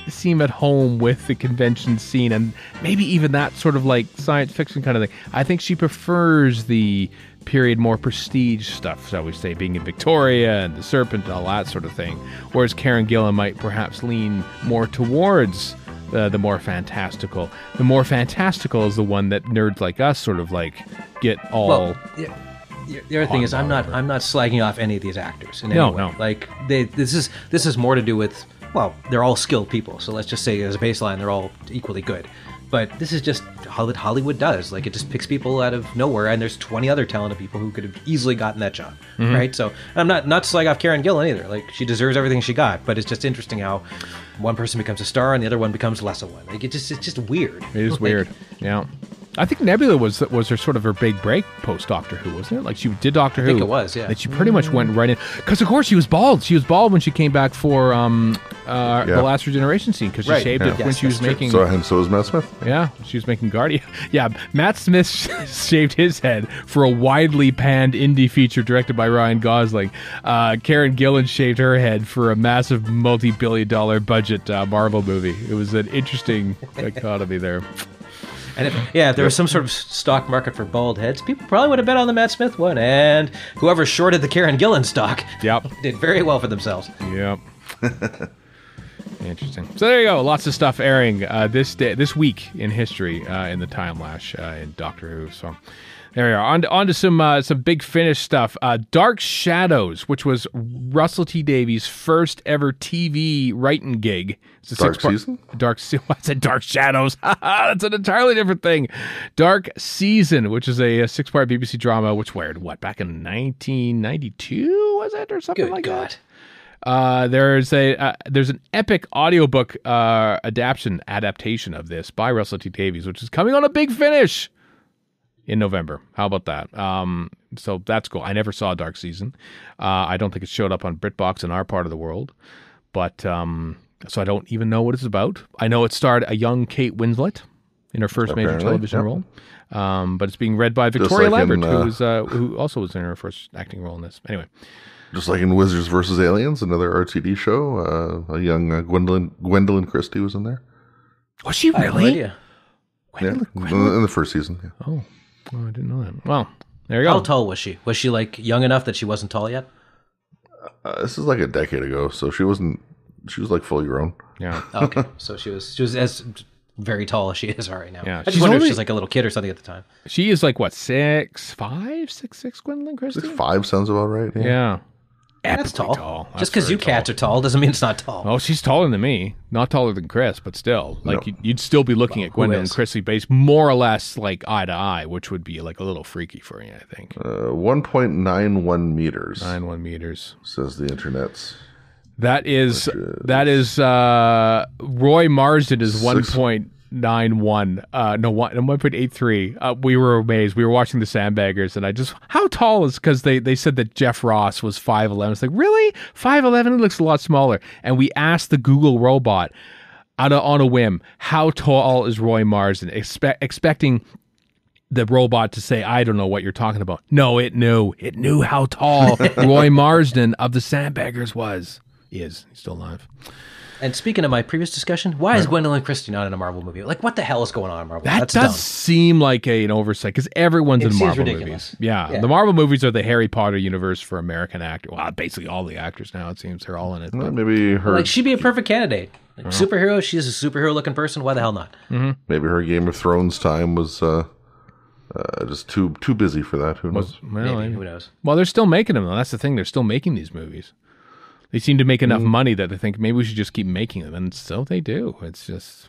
seem at home with the convention scene, and maybe even that sort of science fiction kind of thing. I think she prefers the period, more prestige stuff, shall we say, being in Victoria and the Serpent and all that sort of thing. Whereas Karen Gillan might perhaps lean more towards the more fantastical. The more fantastical is the one that nerds like us sort of get all. Well, the other thing is, I'm not slagging off any of these actors in any way. No. This is more to do with, well, they're all skilled people. So let's just say as a baseline, they're all equally good. But this is just how Hollywood does. It just picks people out of nowhere, and there's 20 other talented people who could have easily gotten that job, right? So I'm not to slag off Karen Gillan either. She deserves everything she got, but it's just interesting how one person becomes a star and the other one becomes less of one. It's just weird. It is weird. Yeah. I think Nebula was her sort of her big break post Doctor Who, wasn't it? She did Doctor Who. I think it was, yeah. And she pretty much went right in. Because, of course, she was bald. She was bald when she came back for the Last Regeneration scene, because she shaved it when she was making... And so was Matt Smith. Yeah, she was making Guardian. Yeah, Matt Smith shaved his head for a widely panned indie feature directed by Ryan Gosling. Karen Gillan shaved her head for a massive multi-billion-dollar budget Marvel movie. It was an interesting dichotomy there. And if there was some sort of stock market for bald heads, people probably would have bet on the Matt Smith one. And whoever shorted the Karen Gillan stock did very well for themselves. Yep. Interesting. So there you go. Lots of stuff airing this week in history in the Time Lash in Doctor Who. So there we are. On to some Big Finish stuff. Dark Shadows, which was Russell T Davies' first ever TV writing gig. It's a season? I said Dark Shadows. That's an entirely different thing. Dark Season, which is a 6-part BBC drama, which aired, back in 1992, was it? Or something like that? There's an epic audiobook adaptation of this by Russell T Davies, which is coming on a Big Finish in November. How about that? So that's cool. I never saw Dark Season. I don't think it showed up on BritBox in our part of the world, but so I don't even know what it's about. I know it starred a young Kate Winslet in her first major Apparently, television yep. role. But it's being read by Victoria like in, Lambert, who also was in her first acting role in this. Anyway. Just like in Wizards vs. Aliens, another RTD show, a young Gwendolyn Christie was in there. Was she I have no really? idea. In the first season. Yeah. Oh, I didn't know that. Well, there you go. How tall was she? Was she like young enough that she wasn't tall yet? This is like a decade ago, so she was like fully grown. Yeah. Okay, so she was as very tall as she is right now. Yeah, I just wonder if she's like a little kid or something at the time. She is like, what, 6'5", 6'6", Gwendolyn Christie? 6'5" sounds about right. Yeah. That's Epically tall. That's Just because very you cats are tall doesn't mean it's not tall. Oh, she's taller than me. Not taller than Chris, but still. Like, you'd still be looking at Gwendolyn is? Christie based more or less like eye to eye, which would be like a little freaky for you, I think. 1.91 meters. 9.1 meters. Says the internet's. That is Roy Marsden is 1.91. 1.83. We were amazed. We were watching the Sandbaggers, and how tall is, because they said that Jeff Ross was 5'11". It's like, really? 5'11"? It looks a lot smaller. And we asked the Google robot on a whim, how tall is Roy Marsden? Expecting the robot to say, I don't know what you're talking about. No, it knew. It knew how tall Roy Marsden of the Sandbaggers was. He's still alive. And speaking of my previous discussion, why is Gwendolyn Christie not in a Marvel movie? Like, what the hell is going on in Marvel? That That's does dumb. seem like an oversight, because everyone's It in seems Marvel ridiculous. movies. Yeah, the Marvel movies are the Harry Potter universe for American actors. Well, basically all the actors now, it seems. They're all in it. Well, maybe her. Like, she'd be a perfect candidate. Like, superhero, she's a superhero-looking person. Why the hell not? Maybe her Game of Thrones time was just too busy for that. Who knows? Maybe. Who knows? Well, they're still making them, though. That's the thing. They're still making these movies. They seem to make enough money that they think maybe we should just keep making them, and so they do. It's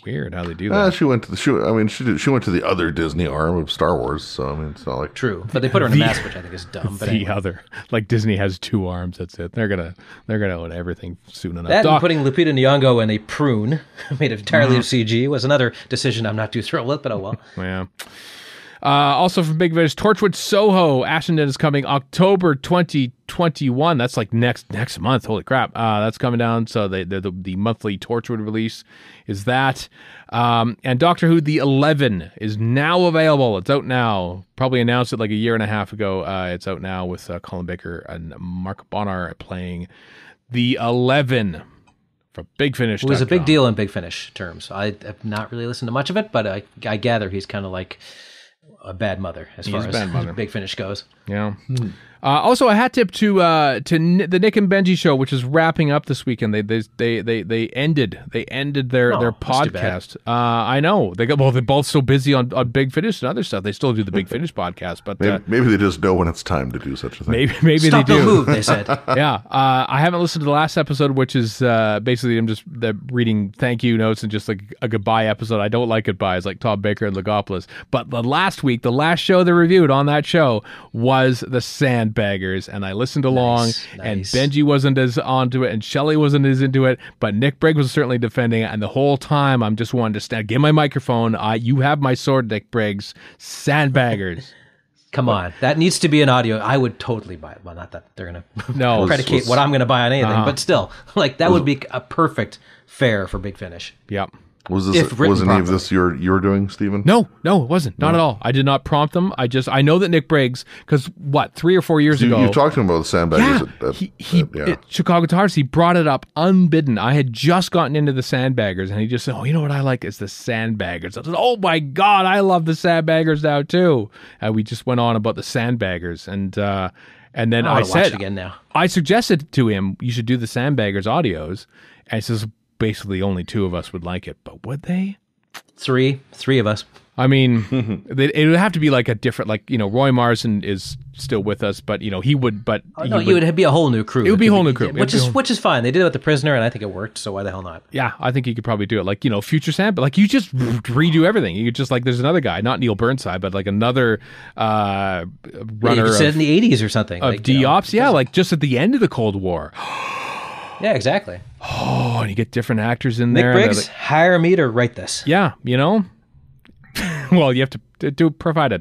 weird how they do that. She went to she went to the other Disney arm of Star Wars, so I mean, it's not like True, but they put her in a mask, which I think is dumb. But the anyway. other, like Disney has 2 arms. That's it. They're gonna own everything soon enough. That and putting Lupita Nyong'o in a prune made entirely of CG was another decision I'm not too thrilled with, but oh well. Yeah. Also from Big Finish, Torchwood Soho, Ashenden is coming October 2021. That's like next month. Holy crap. That's coming down. So the monthly Torchwood release is that. And Doctor Who The 11 is now available. It's out now. Probably announced it like a year and a half ago. It's out now with Colin Baker and Mark Bonnar playing The 11 for Big Finish. It was a big deal in Big Finish terms. I have not really listened to much of it, but I gather he's kind of like a bad mother as far as Big Finish goes. Yeah. Also, a hat tip to the Nick and Benji show, which is wrapping up this weekend. They ended their podcast. I know they're both so busy on Big Finish and other stuff. They still do the Big Finish podcast, but maybe they just know when it's time to do such a thing. Maybe Stop, they do. don't move, they said. Yeah. I haven't listened to the last episode, which is basically I'm just reading thank you notes and just like a goodbye episode. I don't like goodbyes like Tom Baker and Logopolis. But the last show they reviewed on that show was the Sandbaggers, and I listened along, and Benji wasn't as onto it, and Shelley wasn't as into it, but Nick Briggs was certainly defending it, and the whole time I'm just wanting to stand, get my microphone, you have my sword, Nick Briggs, Sandbaggers. Come on, that needs to be an audio. I would totally buy it. Well, not that they're going to predicate what I'm going to buy on anything, but still, like that would be a perfect fare for Big Finish. Yep. Was any of this you're doing, Stephen? No, it wasn't. Not at all. I did not prompt them. I know that Nick Briggs, because 3 or 4 years ago, you've talked to him about the Sandbaggers. At Chicago Tars, he brought it up unbidden. I had just gotten into the Sandbaggers, and he just said, "Oh, you know what I like is the Sandbaggers." I said, "Oh my God, I love the Sandbaggers now too." And we just went on about the Sandbaggers, and then I said, watch it again now. I suggested to him, you should do the Sandbaggers audios, and he says, basically only 2 of us would like it, but would they? Three of us. I mean, it would have to be like a different, like, Roy Marsden is still with us, but he would, but you would be a whole new crew. It would be a whole new crew, which is fine. They did it with The Prisoner, and I think it worked. So why the hell not? Yeah, I think you could probably do it. Like future Sam, but like you just redo everything. You could just like there's another guy, not Neil Burnside, but like another runner. You could in the 80s or something of DOPS. Yeah, like just at the end of the Cold War. Yeah, exactly. Oh, and you get different actors in there. Nick Briggs, hire me to write this. Yeah, well, you have to provide a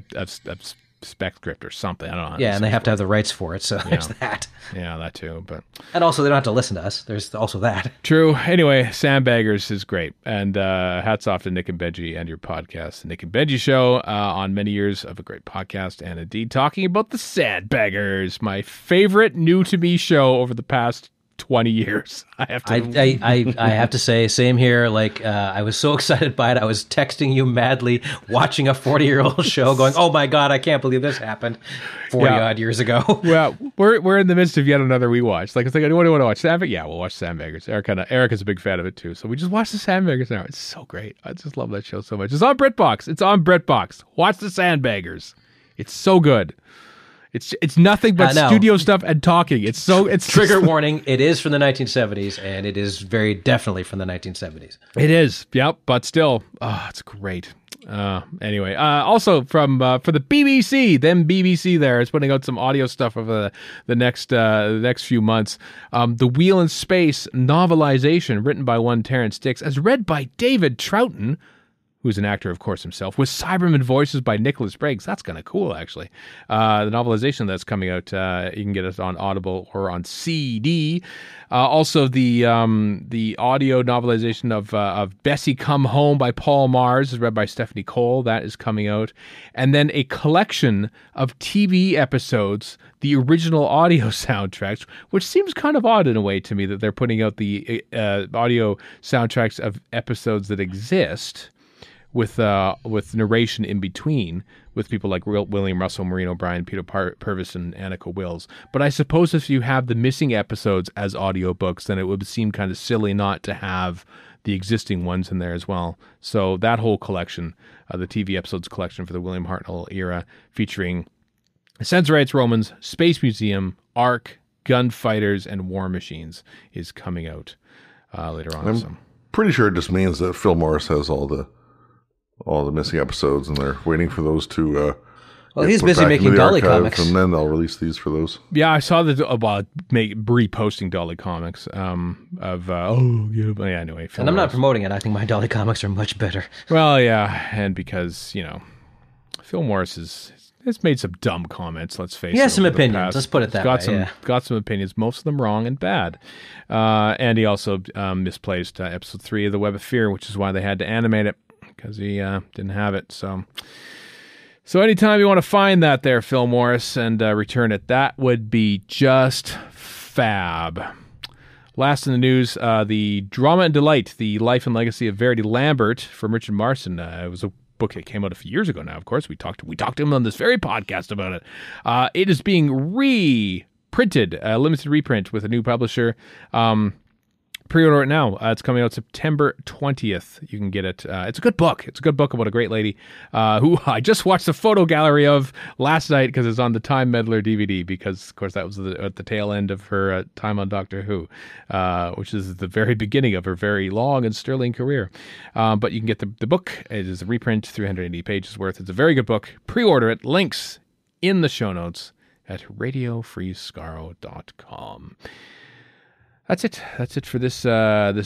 spec script or something. I don't know. Yeah, and they have to have the rights for it, so there's that. Yeah, that too. But and also, they don't have to listen to us. There's also that. True. Anyway, Sandbaggers is great. And hats off to Nick and Benji and your podcast, The Nick and Benji Show, on many years of a great podcast. And indeed, talking about the Sandbaggers, my favorite new-to-me show over the past 20 years. I have to say, same here. Like, I was so excited by it. I was texting you madly, watching a 40-year-old show, going, "Oh my god, I can't believe this happened 40 odd years ago." Well, we're in the midst of yet another rewatch. Like, it's like, what do you want to watch? Sandbaggers? Yeah, we'll watch Sandbaggers. Eric is a big fan of it too, so we just watch the Sandbaggers now. It's so great. I just love that show so much. It's on BritBox. Watch the Sandbaggers. It's so good. It's nothing but studio stuff and talking. It's trigger warning. It is from the 1970s, and it is very definitely from the 1970s. It is, yep. But still, it's great. Anyway, also from for the BBC, BBC there is putting out some audio stuff over the next few months. The Wheel in Space novelization, written by one Terrence Dix, as read by David Troughton, who's an actor, of course, himself, with Cyberman voices by Nicholas Briggs. That's kind of cool, actually. The novelization that's coming out, you can get it on Audible or on CD. Also, the audio novelization of Bessie Come Home by Paul Mars is read by Stephanie Cole. That is coming out. And then a collection of TV episodes, the original audio soundtracks, which seems kind of odd in a way to me that they're putting out the audio soundtracks of episodes that exist, with narration in between, with people like William Russell, Maureen O'Brien, Peter Purvis, and Annika Wills. But I suppose if you have the missing episodes as audiobooks, then it would seem kind of silly not to have the existing ones in there as well. So that whole collection, the TV episodes collection for the William Hartnell era, featuring Sensorites Romans, Space Museum, Ark, Gunfighters, and War Machines, is coming out later on. I'm pretty sure it just means that Phil Morris has all the missing episodes, and they're waiting for those to well, he's busy making Dolly comics, and then they'll release these for those. Yeah, I saw that reposting Dolly comics anyway. Phil and I'm not promoting it. I think my Dolly comics are much better. Well, yeah, and because Phil Morris has made some dumb comments. Let's face it. He has some opinions. Let's put it that way. Got some opinions, most of them wrong and bad. And he also misplaced episode 3 of The Web of Fear, which is why they had to animate it, because he didn't have it. So anytime you want to find that there, Phil Morris, and return it, that would be just fab. Last in the news, the Drama and Delight, The Life and Legacy of Verity Lambert from Richard Marsden. It was a book that came out a few years ago now, of course. We talked to him on this very podcast about it. It is being reprinted, a limited reprint with a new publisher. Pre-order it now. It's coming out September 20th. You can get it. It's a good book. It's a good book about a great lady who I just watched a photo gallery of last night because it's on the Time Meddler DVD, because, of course, that was at the tail end of her time on Doctor Who, which is the very beginning of her very long and sterling career. But you can get the book. It is a reprint, 380 pages worth. It's a very good book. Pre-order it. Links in the show notes at radiofreescaro.com. That's it. That's it for this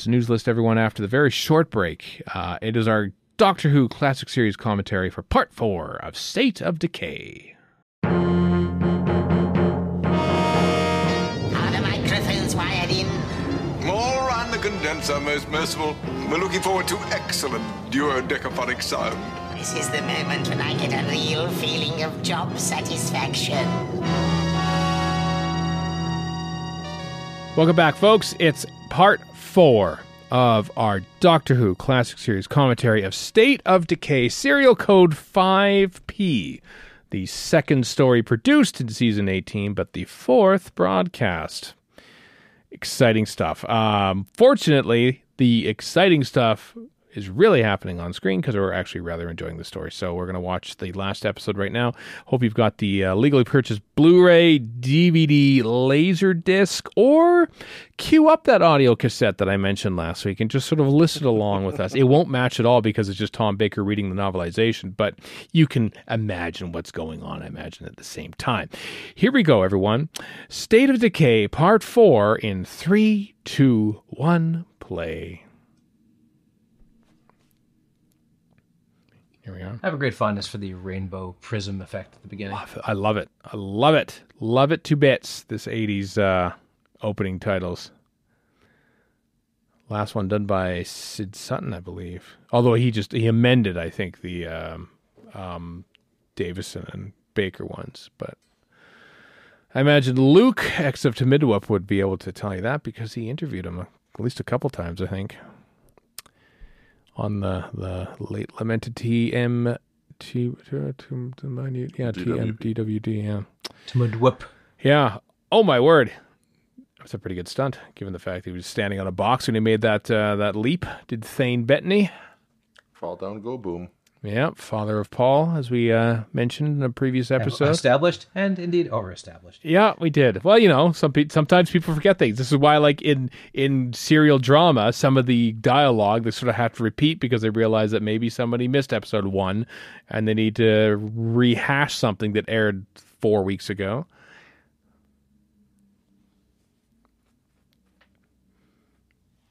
news list, everyone. After the very short break, it is our Doctor Who Classic Series commentary for Part 4 of State of Decay. Are the microphones wired in? All round the condenser, most merciful. We're looking forward to excellent duodecaphonic sound. This is the moment when I get a real feeling of job satisfaction. Welcome back, folks. It's Part 4 of our Doctor Who Classic Series commentary of State of Decay, serial code 5P. The second story produced in Season 18, but the fourth broadcast. Exciting stuff. Fortunately, the exciting stuff is really happening on screen because we're actually rather enjoying the story. So we're going to watch the last episode right now. Hope you've got the legally purchased Blu-ray, DVD, Laserdisc, or cue up that audio cassette that I mentioned last week and just sort of listen along with us. It won't match at all because it's just Tom Baker reading the novelization, but you can imagine what's going on, I imagine, at the same time. Here we go, everyone. State of Decay, Part 4 in 3, 2, 1, play. Here we are. I have a great fondness for the rainbow prism effect at the beginning. I love it. I love it. Love it to bits, this 80s opening titles. Last one done by Sid Sutton, I believe. Although he amended, I think, the Davison and Baker ones. But I imagine Luke, ex of Meetup, would be able to tell you that because he interviewed him at least a couple times, I think. On the late lamented TMDWD, yeah. Meetup. Yeah. Oh my word. That's a pretty good stunt, given the fact he was standing on a box when he made that leap. Did Thane Bettany. Fall down, go boom. Yeah, father of Paul, as we mentioned in a previous episode. Established and indeed overestablished. Yeah, we did. Well, sometimes people forget things. This is why, like in serial drama, some of the dialogue they sort of have to repeat because they realize that maybe somebody missed episode 1, and they need to rehash something that aired 4 weeks ago.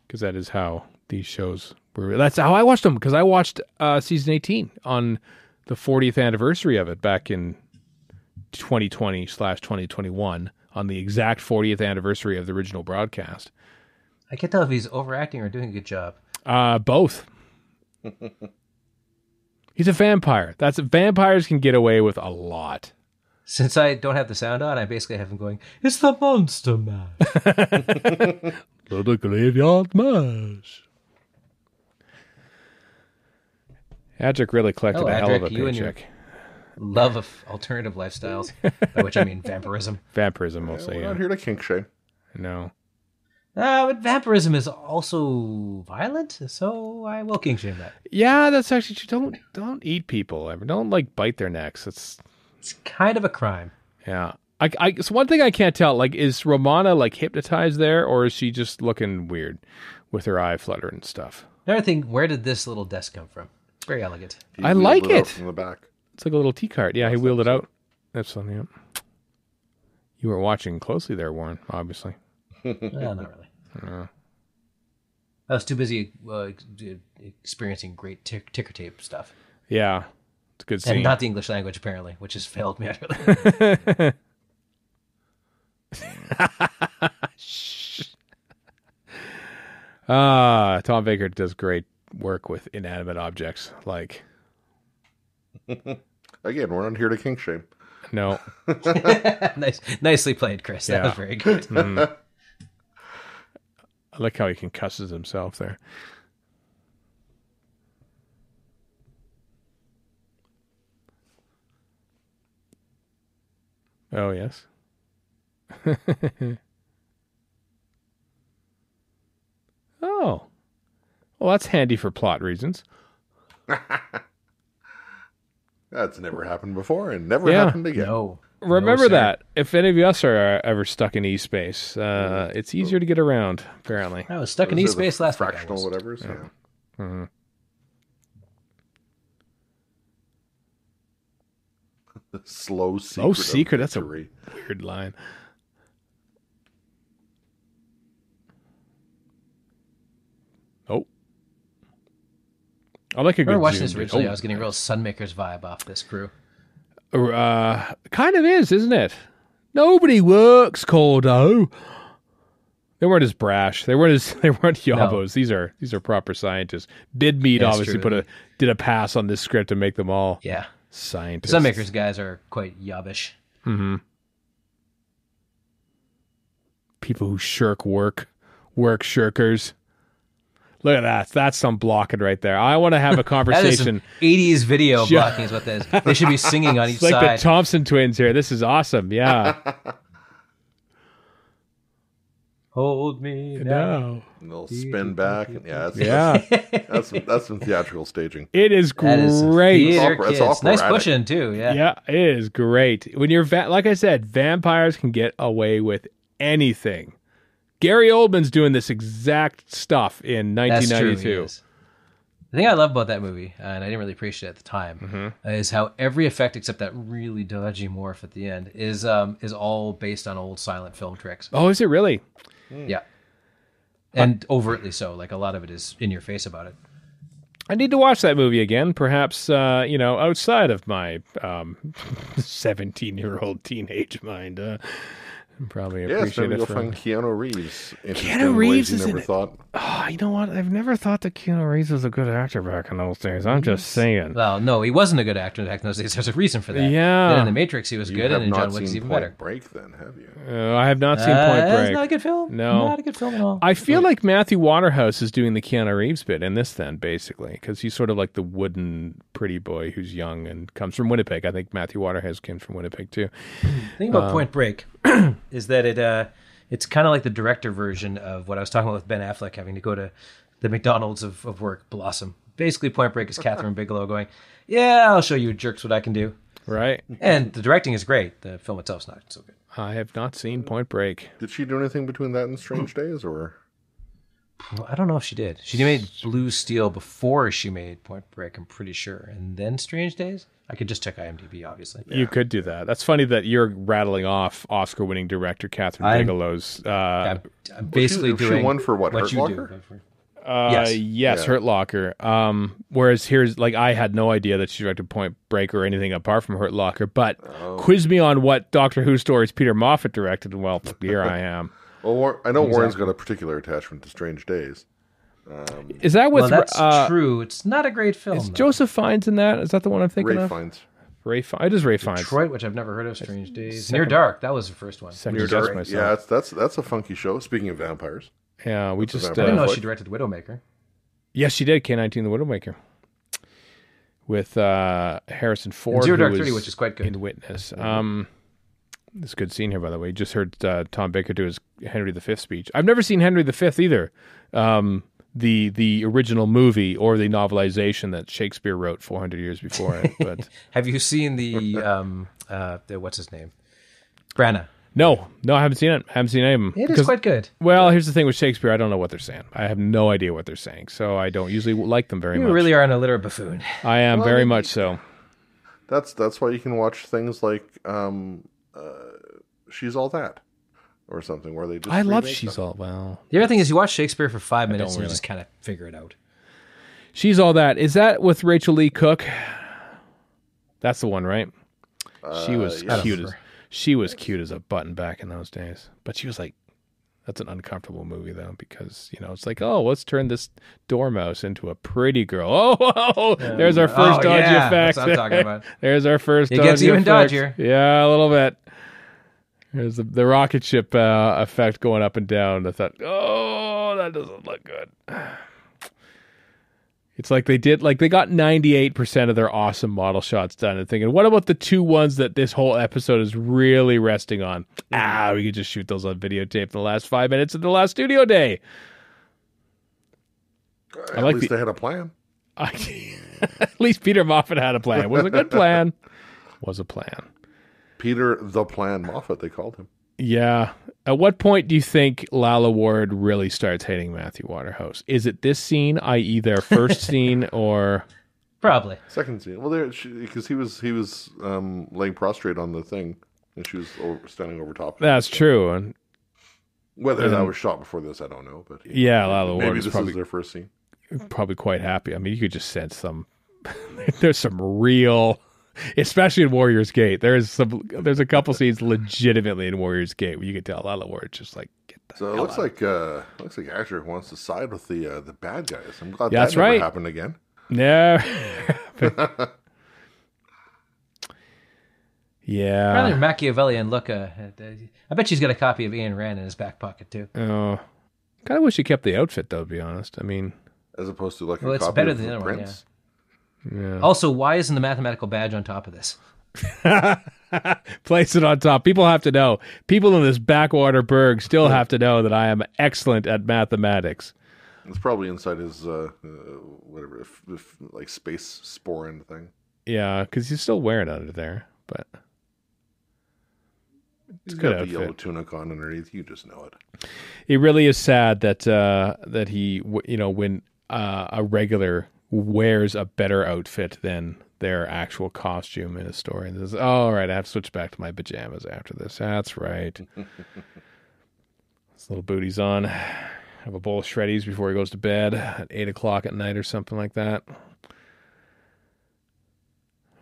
Because that is how these shows were. That's how I watched them, because I watched season 18 on the 40th anniversary of it back in 2020/2021 on the exact 40th anniversary of the original broadcast. I can't tell if he's overacting or doing a good job. Both. He's a vampire. Vampires can get away with a lot. Since I don't have the sound on, I basically have him going, "It's the Monster Mash." The Graveyard Mash. Adric really collected a hell of a paycheck. Love of alternative lifestyles, by which I mean vampirism. Vampirism, we'll say. We're not here to kink shame. No. But vampirism is also violent, so I will kink shame that. Yeah, that's actually true. Don't eat people ever. Don't bite their necks. It's kind of a crime. Yeah. So one thing I can't tell, is Romana hypnotized there, or is she just looking weird with her eye fluttering and stuff? Another thing, where did this little desk come from? Very elegant. I like it. From the back. It's like a little tea cart. Yeah, he wheeled it out. That's something. Yeah. You were watching closely there, Warren, obviously. Not really. I was too busy experiencing great ticker tape stuff. Yeah. It's a good scene. And not the English language, apparently, which has failed me utterly. Tom Baker does great work with inanimate objects. Again, we're not here to kink shame. No. Nicely played, Chris. That was very good. I like how he concusses himself there. Oh, yes. Oh. Well, that's handy for plot reasons. That's never happened before and never happened again. No. Remember that. If any of us are ever stuck in E-space, it's easier to get around, apparently. I was stuck in E-space last week. Fractional whatever. Yeah. Mm-hmm. The slow secret. Slow secret. That's a weird line. Oh. I like a good I watched zoom. this originally. I was getting a real Sunmakers vibe off this crew. Kind of is, isn't it? Nobody works, Cordo. They weren't as brash. They weren't yabos. No. These are proper scientists. Bidmead obviously did a pass on this script to make them all scientists. Sunmakers guys are quite yobbish. Mm-hmm. People who shirk work shirkers. Look at that. That's some blocking right there. I want to have a conversation. That is 80s video blocking is what that is. They should be singing on each side. Like the Thompson twins here. This is awesome. Yeah. Hold me now. And they'll spin back. That's some theatrical staging. It is great. It's nice pushing too. Yeah, it is great. When you're like I said, vampires can get away with anything. Gary Oldman's doing this exact stuff in 1992. That's true, the thing I love about that movie, and I didn't really appreciate it at the time, is how every effect except that really dodgy morph at the end is all based on old silent film tricks. Oh, is it really? Yeah. And overtly so. Like a lot of it is in your face about it. I need to watch that movie again, perhaps, outside of my 17-year-old teenage mind. Probably appreciate maybe it. You'll find Keanu Reeves. Keanu Reeves is in never it. thought. Oh, you know what? I've never thought that Keanu Reeves was a good actor back in those days. I'm just saying. Well, no, he wasn't a good actor back in those days. There's a reason for that. Yeah. Then in The Matrix, he was You good, have and in not John Wick, he's seen even Point better. Break, then, have you? I have not seen Point Break. It's not a good film. No. Not a good film at all. I feel like Matthew Waterhouse is doing the Keanu Reeves bit in this then, basically, because he's sort of like the wooden pretty boy who's young and comes from Winnipeg. I think Matthew Waterhouse came from Winnipeg, too. The thing about Point Break is that it's kind of like the director version of what I was talking about with Ben Affleck having to go to the McDonald's of work, Blossom. Basically, Point Break is Catherine Bigelow going, yeah, I'll show you jerks what I can do. Right. And the directing is great. The film itself's not so good. I have not seen Point Break. Did she do anything between that and Strange Days, or? Well, I don't know if she did. She made Blue Steel before she made Point Break, I'm pretty sure. And then Strange Days? I could just check IMDb, obviously. You could do that. That's funny that you're rattling off Oscar-winning director Catherine Bigelow's. I'm basically doing she won for what? Hurt you Locker? do. Yes, Hurt Locker. Whereas here's I had no idea that she directed Point Break or anything apart from Hurt Locker. But quiz me on what Doctor Who stories Peter Moffatt directed, and well, here I am. Well, I know Warren's got a particular attachment to Strange Days. Is that with? Well, that's true. It's not a great film. Is Joseph Fiennes in that? Is that the one I'm thinking Ray of? Fiennes. Ray Fiennes. It is Ray Fiennes. Detroit, which I've never heard of. Strange Days. Near Dark. That was the first one. Second Near guess Dark. myself. Yeah, that's a funky show. Speaking of vampires. Yeah, we just. I didn't know she directed Widowmaker. Yes, she did. K-19, The Widowmaker, with Harrison Ford. Zero Dark 30, which is quite good. In Witness. This good scene here, by the way. Just heard Tom Baker do his Henry V speech. I've never seen Henry V either. The original movie or the novelization that Shakespeare wrote 400 years before it. But have you seen the what's his name? Branagh. No, I haven't seen it. I haven't seen any of them. It is quite good. Well, here's the thing with Shakespeare. I don't know what they're saying. I have no idea what they're saying, so I don't usually like them very much. You really are an illiterate buffoon. I am very much so. That's why you can watch things like She's All That or something where they just I love remake She's them. All Well. The other thing is you watch Shakespeare for 5 minutes and really. you just kind of figure it out. She's All That. Is that with Rachel Lee Cook? That's the one, right? She was yes. cute as a button back in those days. But she was like, that's an uncomfortable movie though, because it's like, oh, let's turn this dormouse into a pretty girl. Oh, there's our first dodgy effect. That's what I'm talking about. There's our first. It gets even dodgier. Yeah, a little bit. There's the rocket ship effect going up and down. I thought, oh, that doesn't look good. It's like they got 98% of their awesome model shots done and thinking, what about the two ones that this whole episode is really resting on? We could just shoot those on videotape in the last 5 minutes of the last studio day. At least they had a plan. At least Peter Moffatt had a plan. It was a good plan. Was a plan. Peter the Plan Moffatt, they called him. Yeah. At what point do you think Lalla Ward really starts hating Matthew Waterhouse? Is it this scene, i.e. their first scene, or... Probably. Second scene. Well, because he was laying prostrate on the thing, and she was standing over top of him. That's true. And whether that was shot before this, I don't know. But yeah, Lalla Ward maybe is this probably is their first scene. Probably quite happy. I mean, you could just sense some... There's some real... Especially in Warriors Gate. There's a couple scenes legitimately in Warriors Gate where you can tell Lalla Ward just like, get the So it hell looks out. like Asher wants to side with the bad guys. I'm glad That's that never right. happened again. No. Yeah. Rather Machiavellian look. I bet she's got a copy of Ayn Rand in his back pocket too. Oh, kind of wish he kept the outfit though. To be honest, I mean, As opposed to like Well, a it's copy better of than the other one, Prince. yeah. Also, why isn't the mathematical badge on top of this? Place it on top. People have to know. People in this backwater burg still have to know that I am excellent at mathematics. It's probably inside his whatever, if like space sporin thing. Yeah, because he's still wearing it under there, but He's good got the outfit. yellow tunic on underneath. You just know it. it really is sad that he, when a regular wears a better outfit than their actual costume in a story. And says, oh, all right, I have to switch back to my pajamas after this. That's right. This little booty's on. Have a bowl of Shreddies before he goes to bed at 8 o'clock at night or something like that.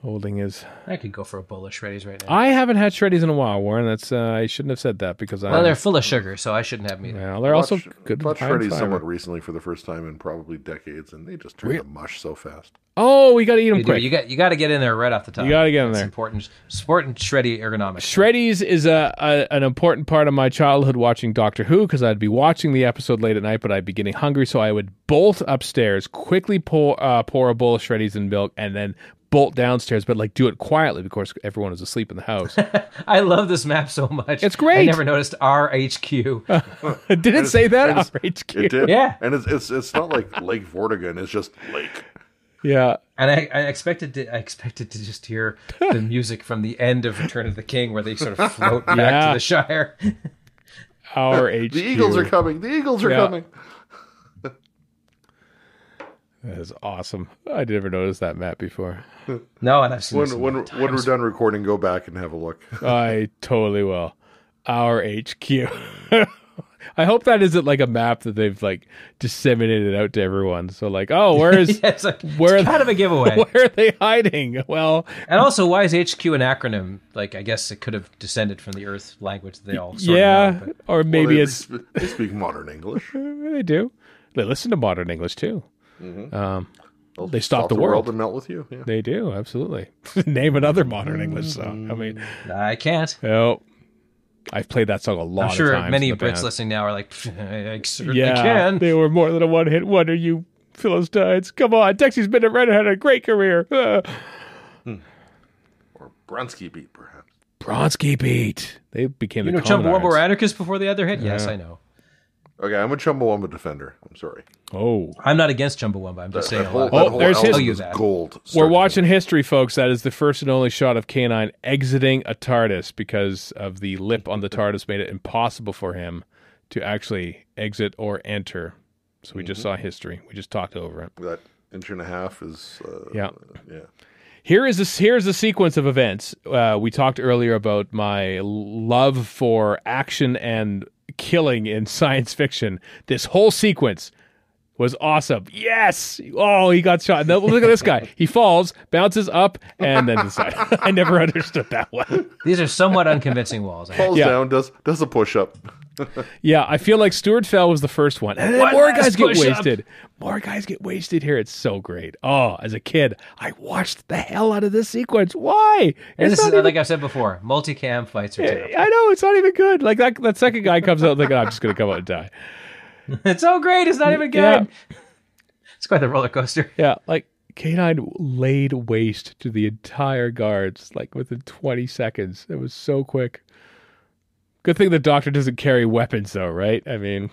Holding his... I could go for a bowl of Shreddies right now. I haven't had Shreddies in a while, Warren. That's I shouldn't have said that because Well, they're full of sugar, so I shouldn't have them either. Well, they're also good. Bought high in Shreddies fiber. somewhat recently for the first time in probably decades, and they just turn to mush so fast. Oh, we got to eat them You do. quick. You got to get in there right off the top. You gotta get in It's there. important Shreddy ergonomics. Shreddies is an important part of my childhood watching Doctor Who because I'd be watching the episode late at night, but I'd be getting hungry, so I would bolt upstairs, quickly pour a bowl of Shreddies and milk, and then bolt downstairs, but like do it quietly because everyone was asleep in the house. I love this map so much. It's great. I never noticed RHQ. Did it say that? RHQ. It did. Yeah. And it's not like Lake Vortigern, it's just lake. Yeah. And I expected to just hear the music from the end of Return of the King where they sort of float back to the Shire. Our HQ. The Eagles are coming. The Eagles are coming. That is awesome. I never noticed that map before. No, and I've seen this When we're done recording, go back and have a look. I totally will. Our HQ. I hope that isn't like a map that they've like disseminated out to everyone. So like, oh, where is it's kind of a giveaway. Where are they hiding? Well, and also, why is HQ an acronym? Like, I guess it could have descended from the Earth language that they all sort of know, but... or maybe they speak modern English. They do. They listen to modern English too. Mm-hmm. They stop the world and melt with you. Yeah. They do, absolutely. Name another modern English song. I mean, I can't. No, I've played that song a lot. I'm sure of times many Brits listening now are like, I certainly yeah, can. They were more than a one-hit wonder. You Philistines, come on! Dexy's been had a great career. Or Bronski Beat, perhaps. Bronski Beat. They became you know Chumbawamba were anarchists before the other hit. Yes, I know. Okay, I'm a Chumbawamba defender. I'm sorry. Oh, I'm not against Chumbawamba. I'm just saying. There's his gold. We're watching history, folks. That is the first and only shot of K9 exiting a TARDIS because of the lip on the TARDIS made it impossible for him to actually exit or enter. So we just saw history. We just talked over it. That inch and a half is yeah. Here's a sequence of events. We talked earlier about my love for action and killing in science fiction. This whole sequence was awesome. Yes! Oh, he got shot. Now, look at this guy. He falls, bounces up, and then decides. I never understood that one. These are somewhat unconvincing walls. Falls down, does a push-up. Yeah, I feel like Stuart Fell was the first one. And then more guys get wasted. More guys get wasted here. It's so great. Oh, as a kid, I watched the hell out of this sequence. Why? And this is, like I've said before, multicam fights are terrible. I know, it's not even good. Like that second guy comes out thinking, I'm just going to come out and die. It's so great. It's not even good. Yeah. It's quite the roller coaster. Yeah, like K9 laid waste to the entire guards like within 20 seconds. It was so quick. Good thing the Doctor doesn't carry weapons, though, right? I mean,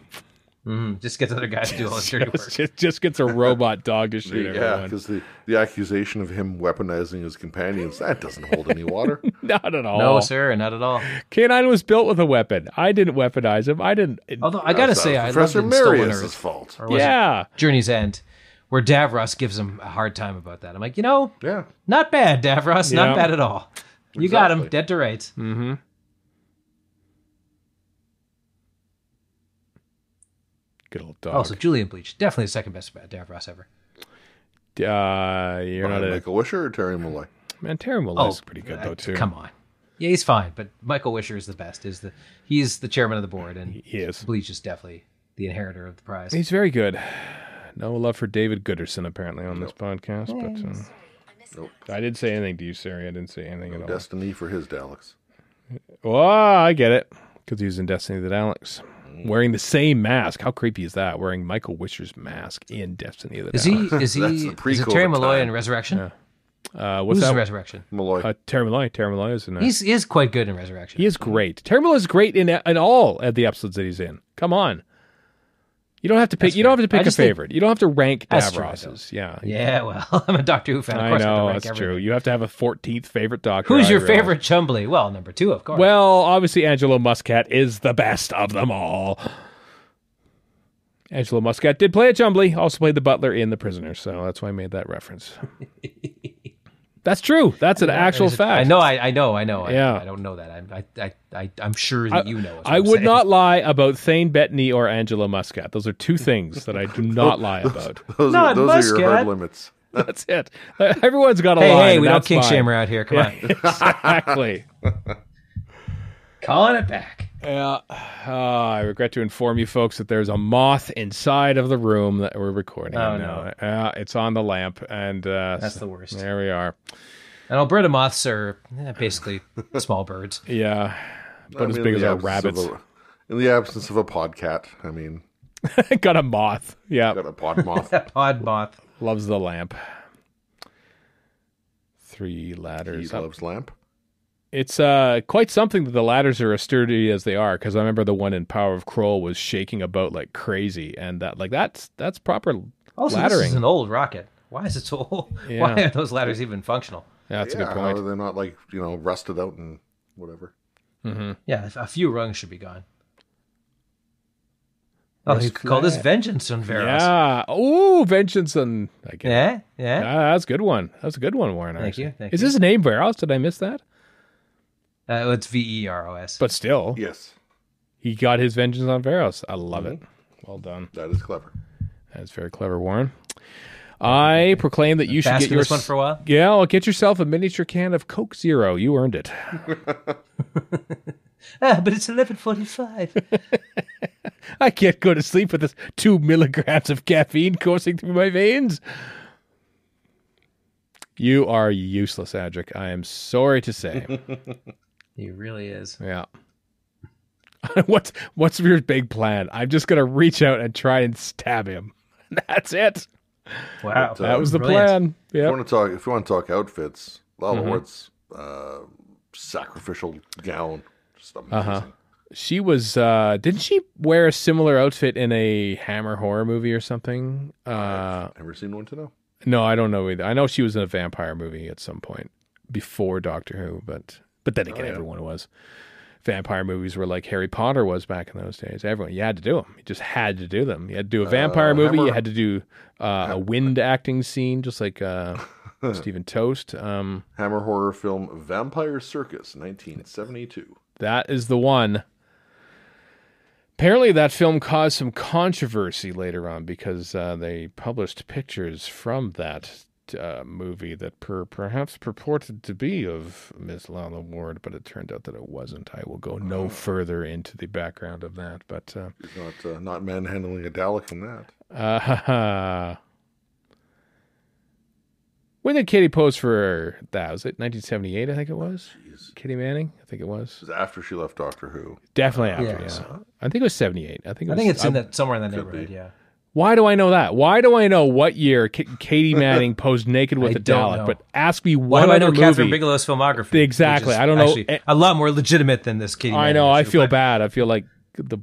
just gets other guys to do all the dirty work. Just gets a robot dog to shoot everyone. Yeah, because the accusation of him weaponizing his companions, that doesn't hold any water. Not at all. No, sir, not at all. K9 was built with a weapon. I didn't weaponize him. I didn't. Although I gotta say, I love Professor in Stolen Marius's Earth. fault. Or was it Journey's End, where Davros gives him a hard time about that. I'm like, yeah, not bad, Davros, Yeah. not bad at all. You got him, dead to rights. Mm-hmm. Good old dog. Also, Julian Bleach, definitely the second best Davros ever. You're not a Michael Wisher or Terry Malloy? man. Terry Malloy's pretty good though too. Come on, yeah, he's fine, but Michael Wisher is the best. He's the chairman of the board, and He is. Bleach is definitely the inheritor of the prize. He's very good. No love for David Gooderson apparently on this podcast, but I didn't say anything to you, Sari. I didn't say anything at all. Destiny for his Daleks. Oh, I get it. Because he was in Destiny of the Daleks. Wearing the same mask. How creepy is that? Wearing Michael Wisher's mask in Destiny of the Daleks. Is he Terry Malloy in Resurrection? Yeah. What's Who's that? in Resurrection? Malloy. Terry Malloy. Terry Malloy is in there. He is quite good in Resurrection. He is great. Terry Malloy is great in all of the episodes that he's in. Come on. You don't have to pick. You don't have to pick a favorite. You don't have to rank Davros's. Yeah. Yeah. Well, I'm a Doctor Who fan. Of I course, know I have to rank that's true. everything. You have to have a 14th favorite Doctor. Who's your I realize. favorite Chumbly? Well, number 2, of course. Well, obviously Angelo Muscat is the best of them all. Angelo Muscat did play a Chumbly, also played the butler in The Prisoner, so that's why I made that reference. That's true. That's an actual fact. I know. Yeah. I don't know that. I'm sure that you know. I would not lie about Thane Bettany or Angela Muscat. Those are two things that I do not lie about. Those are your hard limits. That's it. Everyone's got a line. Hey, we don't kink shame around here. Come on. Exactly. Calling it back. Yeah. I regret to inform you folks that there's a moth inside of the room that we're recording in now. It's on the lamp, and that's the worst. There we are. And Alberta moths are basically small birds. Yeah. About as big as our rabbits. In the absence of a podcat, I mean. Got a moth. Yeah. Got a pod moth. Pod moth. Loves the lamp. 3 ladders. He loves lamp. It's quite something that the ladders are as sturdy as they are, because I remember the one in Power of Kroll was shaking about like crazy, and that's proper also, laddering. This is an old rocket. Why is it so old? Yeah. Why are those ladders even functional? Yeah, that's a good How point. are they not like, rusted out and whatever? Mm-hmm. Yeah, a few rungs should be gone. Oh, you could call this Vengeance on Veros. Yeah. Oh, Vengeance on... Yeah. That's a good one. That's a good one, Warren. Thank you. Is his name Veros? Did I miss that? It's Veros. But still. Yes. He got his vengeance on Veros. I love it. Well done. That is clever. That's very clever, Warren. I proclaim that you should get this one for a while. Yeah, I'll get yourself a miniature can of Coke Zero. You earned it. But it's 11:45. I can't go to sleep with this 2 milligrams of caffeine coursing through my veins. You are useless, Adric. I am sorry to say. He really is. Yeah. What's your big plan? I'm just gonna reach out and try and stab him. That's it. Wow, that was the brilliant. plan. Yeah. If you want to talk outfits, Lala Ward's sacrificial gown, just amazing. She was. Didn't she wear a similar outfit in a Hammer horror movie or something? I've never seen one to know. No, I don't know either. I know she was in a vampire movie at some point before Doctor Who, but then again, everyone was. Vampire movies were like Harry Potter was back in those days. Everyone, you had to do them. You just had to do them. You had to do a vampire movie. You had to do a wind acting scene, just like Stephen Toast. Hammer horror film Vampire Circus, 1972. That is the one. Apparently, that film caused some controversy later on because they published pictures from that movie that perhaps purported to be of Miss Lala Ward, but it turned out that it wasn't. I will go no further into the background of that, but not manhandling a Dalek in that. When did Katie pose for that? Was it 1978? I think it was. Jeez. Katie Manning. I think it was. It was after she left Doctor Who. Definitely after. Yeah. I think it was 78. I think it's in that somewhere in that neighborhood. Yeah. Why do I know that? Why do I know what year Katie Manning posed naked with a Dalek? But ask me why do I know movie. Catherine Bigelow's filmography? Exactly. I don't know. A lot more legitimate than this Katie Manning. I know. I issue, feel bad. I feel like the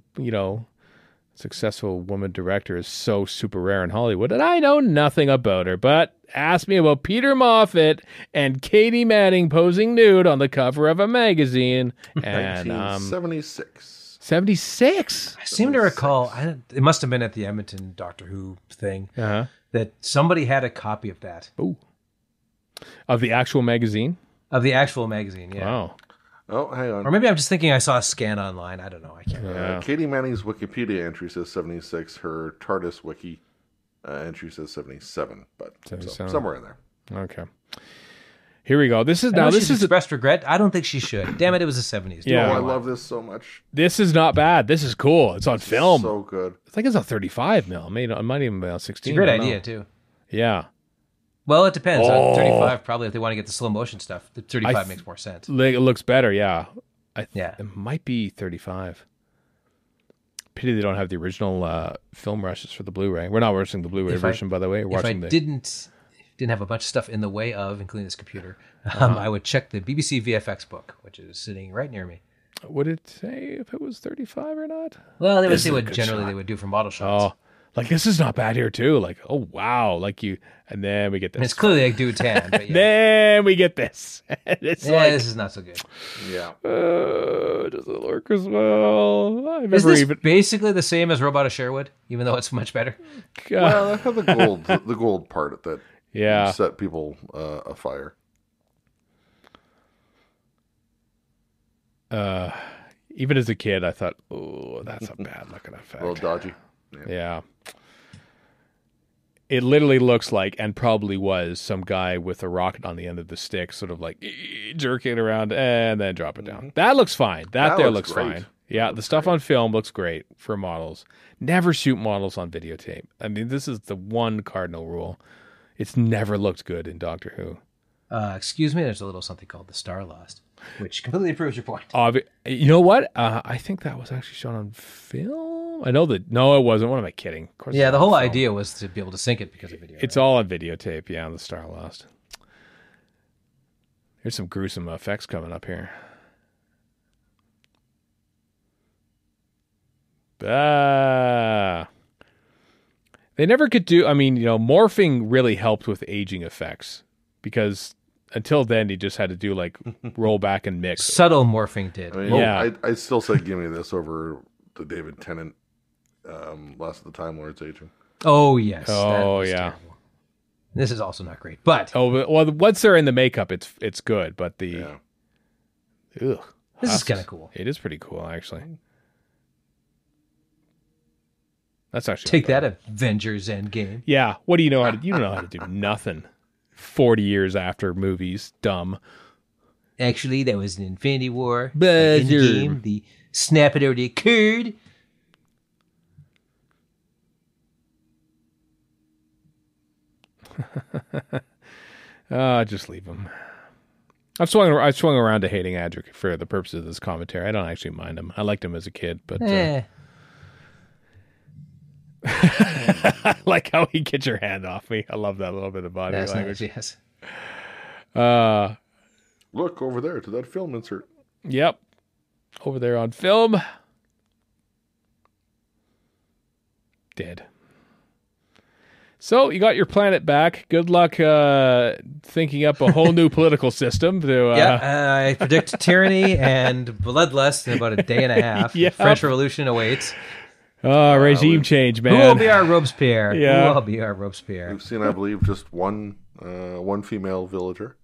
successful woman director is so super rare in Hollywood, and I know nothing about her. But ask me about Peter Moffatt and Katie Manning posing nude on the cover of a magazine. And 1976. 76. I seem to recall, it must have been at the Edmonton Doctor Who thing, that somebody had a copy of that. Ooh. Of the actual magazine? Of the actual magazine, yeah. Wow. Oh, hang on. Or maybe I'm just thinking I saw a scan online. I don't know. I can't remember. Katie Manning's Wikipedia entry says 76. Her TARDIS wiki entry says 77. But 77. Somewhere in there. Okay. Here we go. This is expressed regret. I don't think she should. Damn it, it was the 70s. Yeah, I love this so much. This is not bad. This is cool. It's on film. So good. I think it's on 35 mil. It might even be on 16. It's a great idea too. Yeah. Well, it depends. On 35, probably if they want to get the slow motion stuff, the 35 makes more sense. It looks better. Yeah. It might be 35. Pity they don't have the original film rushes for the Blu-ray. We're not watching the Blu-ray version, by the way. We're watching didn't have a bunch of stuff in the way of, including this computer, I would check the BBC VFX book, which is sitting right near me. Would it say if it was 35 or not? Well, they would say what generally they would do for model shots. Oh, like this is not bad here too. Like, oh wow, and then we get this. And it's clearly like dude tan. But yeah. Then we get this. It's this is not so good. Yeah. Does it work as well? Is this basically the same as Robot of Sherwood, even though it's much better? Well, I have the gold part that set people afire. Even as a kid, I thought, oh, that's a bad looking effect. A little dodgy. Yeah. It literally looks like, and probably was, some guy with a rocket on the end of the stick, sort of like jerking it around and then drop it down. That looks fine. That there looks great. fine. Yeah, the stuff on film looks great for models. Never shoot models on videotape. I mean, this is the one cardinal rule. It's never looked good in Doctor Who. Excuse me, there's a little something called the Star Lost, which completely proves your point. You know what? I think that was actually shot on film. I know that. No, it wasn't. What am I kidding? Of course Yeah, the it's on whole film. idea was to be able to sync it because of video. It's all on videotape. Yeah, the Star Lost. There's some gruesome effects coming up here. They never could do. I mean, morphing really helped with aging effects because until then he just had to do like roll back and mix. Subtle morphing did. I mean, Yeah. I still say give me this over the David Tennant Last of the Time Lords aging. Oh yes. Oh, that was yeah. terrible. This is also not great, but Well, once they're in the makeup, it's good. But Yeah. Ugh, this is kind of cool. it is pretty cool actually. That's actually Take that, Avengers Endgame. Yeah. What do you know how to? You don't know how to do nothing. 40 years after movies, dumb. Actually, that was an Infinity War. Buzzer. Endgame. The snap had already occurred. Just leave him. I swung around to hating Adric for the purposes of this commentary. I don't actually mind him. I liked him as a kid, but I like how he gets your hand off me. I love that little bit of body that's language. nice, yes. Look over there to that film insert. Yep. Over there on film. Dead. So you got your planet back. Good luck thinking up a whole new political system. I predict tyranny and bloodlust in about a day and a half. Yep. The French Revolution awaits. Regime change, man. Who will be our Robespierre? Yeah. Who will be our Robespierre? We've seen, I believe, just one female villager.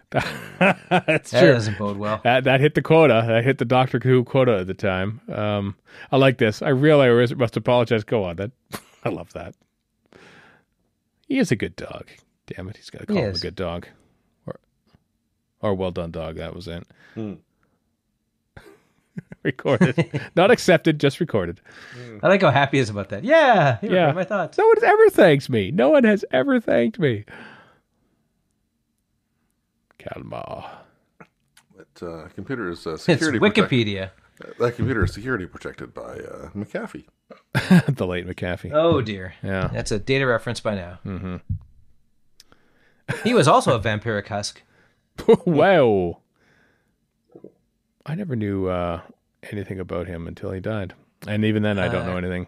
That's That true. doesn't bode well. That hit the quota. That hit the Doctor Who quota at the time. I like this. I realize I must apologize. Go on. I love that. He is a good dog. Damn it, he's got to call him a good dog, or well done dog. That was it. Recorded, not accepted, just recorded. I like how happy he is about that. Yeah, you read my thoughts. No one has ever thanked me. No one has ever thanked me. Calma. That computer is It's security. Wikipedia. That computer is security protected by McAfee. The late McAfee. Oh dear. Yeah. That's a data reference by now. Mm-hmm. He was also a vampiric husk. Wow. I never knew anything about him until he died. And even then, I don't know anything.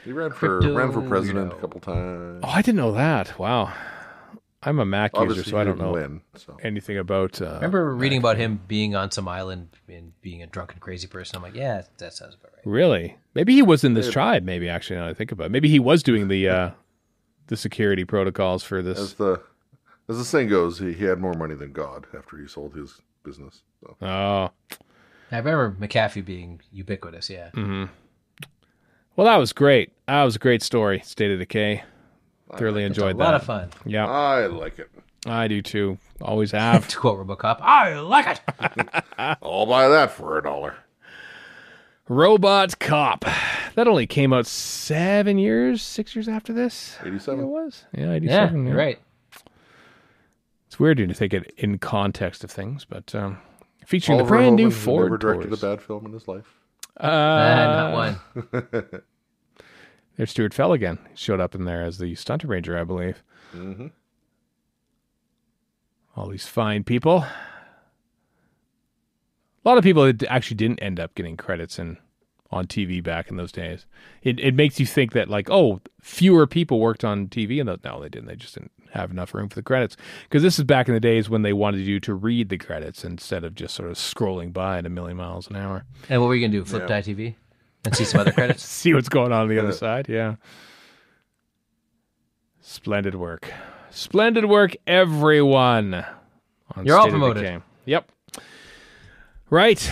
He ran for president a couple times. Oh, I didn't know that. Wow. I'm a Mac Obviously, user, so I don't know win, so. anything about... I remember reading about him being on some island and being a drunken crazy person. I'm like, yeah, that sounds about right. Really? Maybe he was in this tribe, maybe, actually, now that I think about it. Maybe he was doing the security protocols for this. As the saying goes, he had more money than God after he sold his business. So. Oh. I remember McAfee being ubiquitous, yeah. Mm-hmm. Well, that was great. That was a great story, State of Decay. Thoroughly enjoyed that. A lot of fun. Yeah. I like it. I do too. Always have. To quote RoboCop, I like it. I'll buy that for $1. Robot Cop. That only came out 6 years after this. 87. It was? Yeah, Yeah, 87. you're right. It's weird to think it in context of things, but featuring the Oliver brand new Hoban, who Ford never directed Taurus. a bad film in his life. Not one. There's Stuart Fell again. He showed up in there as the stunt arranger, I believe. Mm-hmm. All these fine people. A lot of people that actually didn't end up getting credits on TV back in those days. It makes you think that, like, oh, fewer people worked on TV. And no, they didn't. They just didn't have enough room for the credits. Because this is back in the days when they wanted you to read the credits instead of just sort of scrolling by at a million miles an hour. And what were you going to do? Flip die TV? And see some other credits? See what's going on the other side, yeah. Splendid work. Splendid work, everyone. You're all State of promoted. Decay. Yep. Right.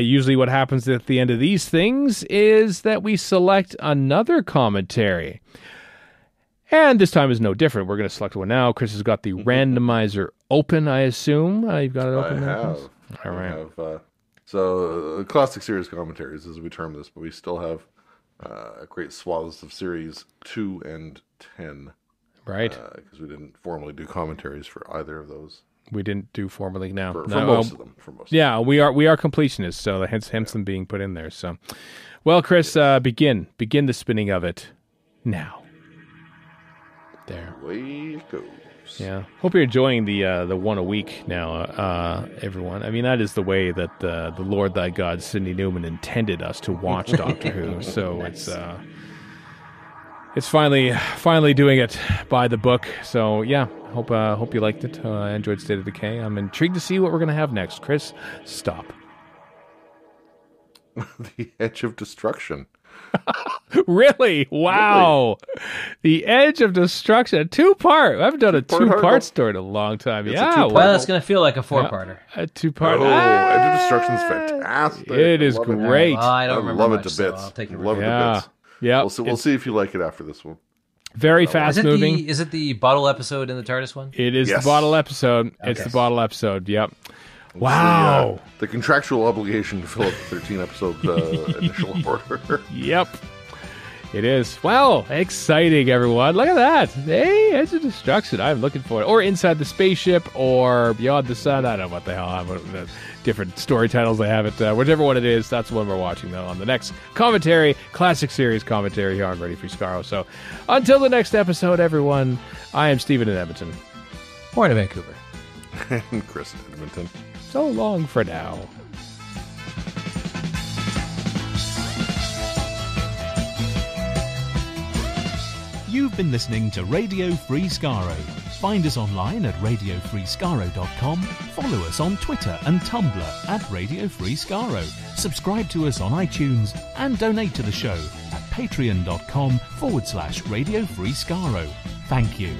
Usually what happens at the end of these things is that we select another commentary. And this time is no different. We're going to select one now. Chris has got the randomizer open, I assume. You've got it open I now, have. Chris? All right. So classic series commentaries, as we term this, but we still have great swaths of series 2 and 10. Right. Because we didn't formally do commentaries for either of those. We didn't do formally now. For most of them. Yeah, we are completionists, so hence them being put in there. So, well, Chris, begin the spinning of it now. There. Away it goes. Yeah. Hope you're enjoying the one a week now, everyone. I mean, that is the way that the Lord thy God, Sidney Newman, intended us to watch Doctor Who. So it's finally doing it by the book. So yeah, hope you liked it. I enjoyed State of Decay. I'm intrigued to see what we're gonna have next. Chris, stop. The Edge of Destruction. Really? Wow. Really? The Edge of Destruction. A 2-part. I haven't done a 2-part story in a long time. Well, that's going to feel like a 4-parter. A 2-part. Edge of Destruction's fantastic. It is great. Well, I don't remember love much, it to bits. So I'll take your love it word. to bits. Yeah. We'll see if you like it after this one. Very fast moving. Is it the bottle episode in the TARDIS one? It is the bottle episode. Okay. It's the bottle episode. Yep. Wow. The contractual obligation to fill up the 13-episode initial order. Yep. It is. Well, exciting, everyone. Look at that. Hey, Edge of Destruction. I'm looking for it. Or Inside the Spaceship or Beyond the Sun. I don't know what the hell. The different story titles they have it. Whichever one it is, that's the one we're watching, though, on the next commentary, classic series commentary here on Ready Free Skaro. So until the next episode, everyone, I am Stephen in Edmonton. Warren in Vancouver. And Chris in Edmonton. So long for now. You've been listening to Radio Free Skaro. Find us online at radiofreeskaro.com, follow us on Twitter and Tumblr at Radio Free Skaro, subscribe to us on iTunes, and donate to the show at patreon.com/Radio Free Skaro. Thank you.